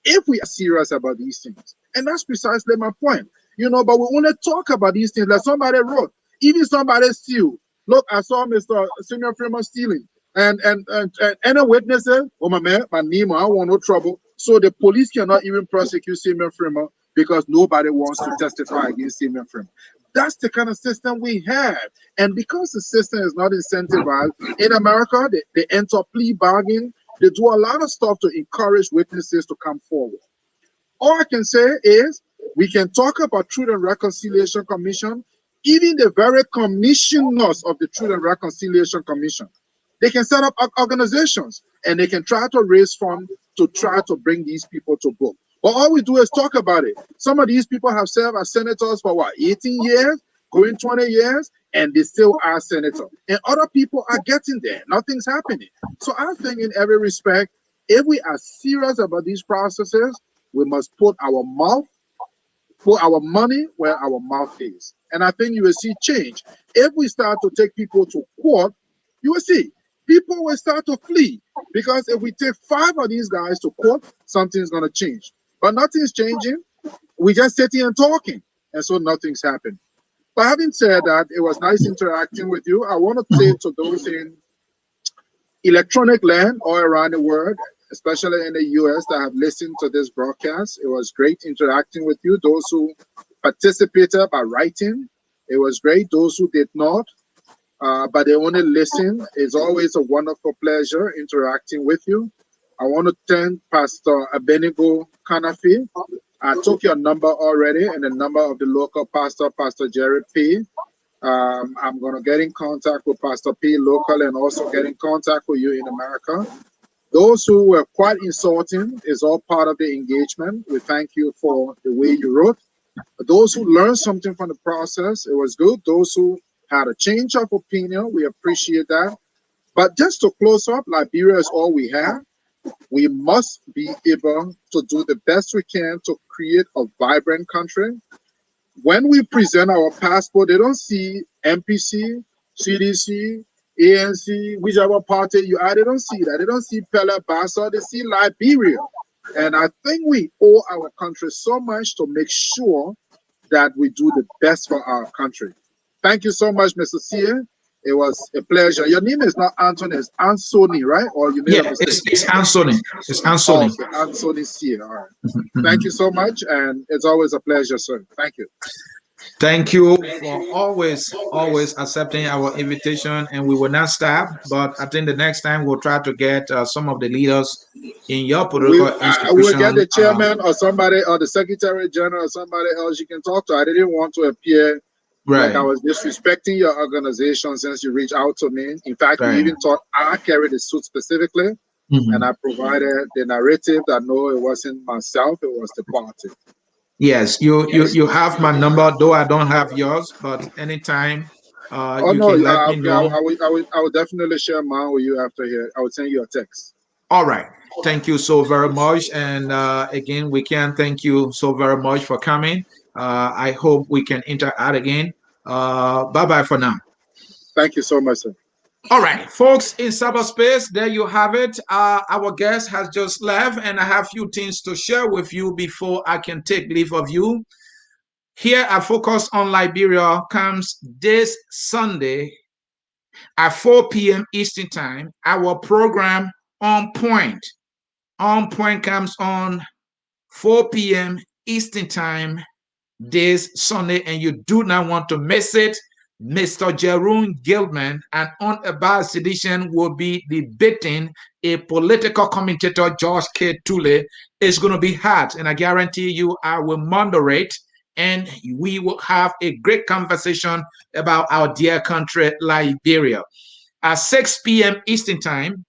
if we are serious about these things. And that's precisely my point. But we only talk about these things like somebody wrote, even somebody steal. Look, I saw Mr. Simeon Freeman stealing. And any witnesses, oh my man, my name, I want no trouble. So the police cannot even prosecute Simeon Freeman because nobody wants to testify against Simeon Freeman. That's the kind of system we have. And because the system is not incentivized, in America, they enter plea bargain. They do a lot of stuff to encourage witnesses to come forward. All I can say is we can talk about Truth and Reconciliation Commission, even the very commissioners of the Truth and Reconciliation Commission. They can set up organizations and they can try to raise funds to try to bring these people to book. But all we do is talk about it. Some of these people have served as senators for what, 18 years, going 20 years, and they still are senators. And other people are getting there. Nothing's happening. So I think in every respect, if we are serious about these processes, we must put our money where our mouth is. And I think you will see change. If we start to take people to court, you will see people will start to flee. Because if we take 5 of these guys to court, something's going to change. But nothing's changing. We just sitting and talking, and so nothing's happened. But having said that, it was nice interacting with you. I want to say to those in electronic land all around the world, especially in the US, that have listened to this broadcast, it was great interacting with you. Those who participated by writing, it was great. Those who did not, but they only listen, it's always a wonderful pleasure interacting with you. I want to thank Pastor Abenigo Kanafi. I took your number already and the number of the local pastor, Pastor Jerry P. I'm going to get in contact with Pastor P local and also get in contact with you in America. Those who were quite insulting is all part of the engagement. We thank you for the way you wrote. Those who learned something from the process, it was good. Those who had a change of opinion, we appreciate that. But just to close up, Liberia is all we have. We must be able to do the best we can to create a vibrant country. When we present our passport, they don't see MPC, CDC, ANC, whichever party you are, they don't see that. They don't see Pele Bassa, they see Liberia. And I think we owe our country so much to make sure that we do the best for our country. Thank you so much, Mr. Sia. It was a pleasure. Your name is not Anthony, it's Anthony, right? Or you made a Yeah, mistake? it's Anthony. It's Anthony. Oh, okay, Anthony Sia. All right. Thank you so much, and it's always a pleasure, sir. Thank you. Thank you for always accepting our invitation, and we will not stop. But I think the next time we'll try to get some of the leaders in your We political will get institution. the chairman or somebody or the secretary general or somebody else you can talk to. I didn't want to appear like I Right, was disrespecting your organization since you reached out to me. In fact, we right. even thought I carried the suit specifically, and Mhm. I provided the narrative that no, it wasn't myself, it was the party. Yes, you have my number, though I don't have yours. But anytime, Oh you no, can let me okay, know. I would definitely share mine with you after here. I would send you a text. All right. Thank you so very much. And again, we can thank you so very much for coming. I hope we can interact again. Bye bye for now. Thank you so much, sir. All right, folks in cyberspace, there you have it. Our guest has just left, and I have a few things to share with you before I can take leave of you. Here, I focus on Liberia comes this Sunday at 4 p.m. Eastern Time. Our program on point. On point comes on 4 p.m. Eastern Time this Sunday, and you do not want to miss it. Mr. Jerome Gilman, an unabashed edition, will be debating a political commentator, George K. Tule. It's going to be hot, and I guarantee you I will moderate, and we will have a great conversation about our dear country, Liberia. At 6 p.m. Eastern Time,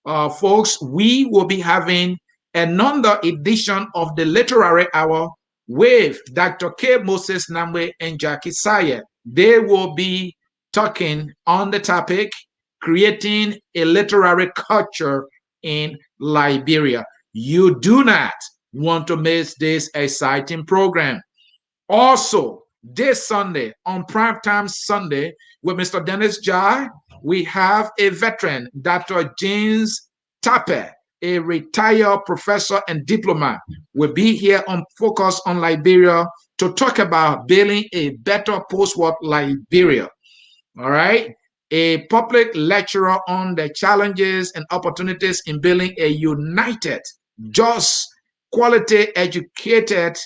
folks, we will be having another edition of the Literary Hour with Dr. K. Moses Namwe and Jackie Sayer. They will be talking on the topic creating a literary culture in Liberia. You do not want to miss this exciting program. Also, this Sunday, on Primetime Sunday, with Mr. Dennis Jai, we have a veteran, Dr. James Tapper, a retired professor and diplomat, will be here on Focus on Liberia to talk about building a better post-war Liberia. All right. A public lecturer on the challenges and opportunities in building a united, just, quality educated,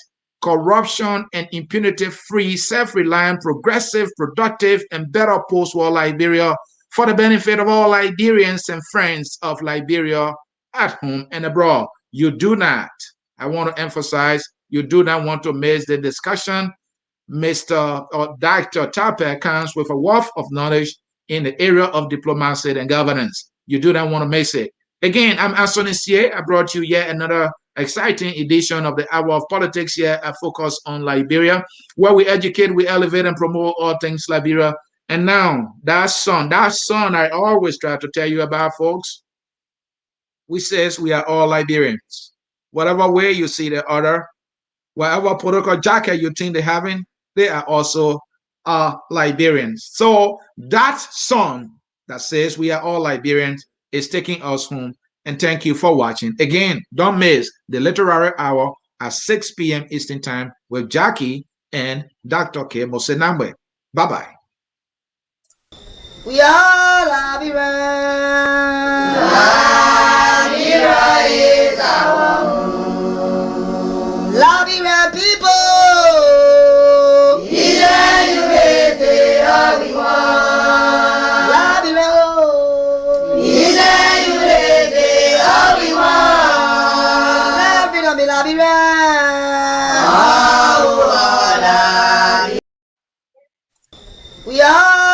corruption and impunity free, self reliant, progressive, productive, and better post war Liberia for the benefit of all Liberians and friends of Liberia at home and abroad. You do not, I want to emphasize, you do not want to miss the discussion. Mr. or Dr. Tapper comes with a wealth of knowledge in the area of diplomacy and governance. You do not want to miss it. Again, I'm Anthony Sie. I brought you yet another exciting edition of the Hour of Politics here at Focus on Liberia, where we educate, we elevate, and promote all things Liberia. And now, that son I always try to tell you about, folks, we says we are all Liberians. Whatever way you see the other, whatever political jacket you think they having, they are also Liberians. So that song that says we are all Liberians is taking us home. And thank you for watching. Again, don't miss the Literary Hour at 6 p.m. Eastern Time with Jackie and Dr. K. Mosenamwe. Bye-bye. We are Liberia. Liberia is our home. Liberia people. Is Liberia all we want. Liberia, oh. Is Liberia all we want. Liberia, be Liberia. Oh, Liberia. We are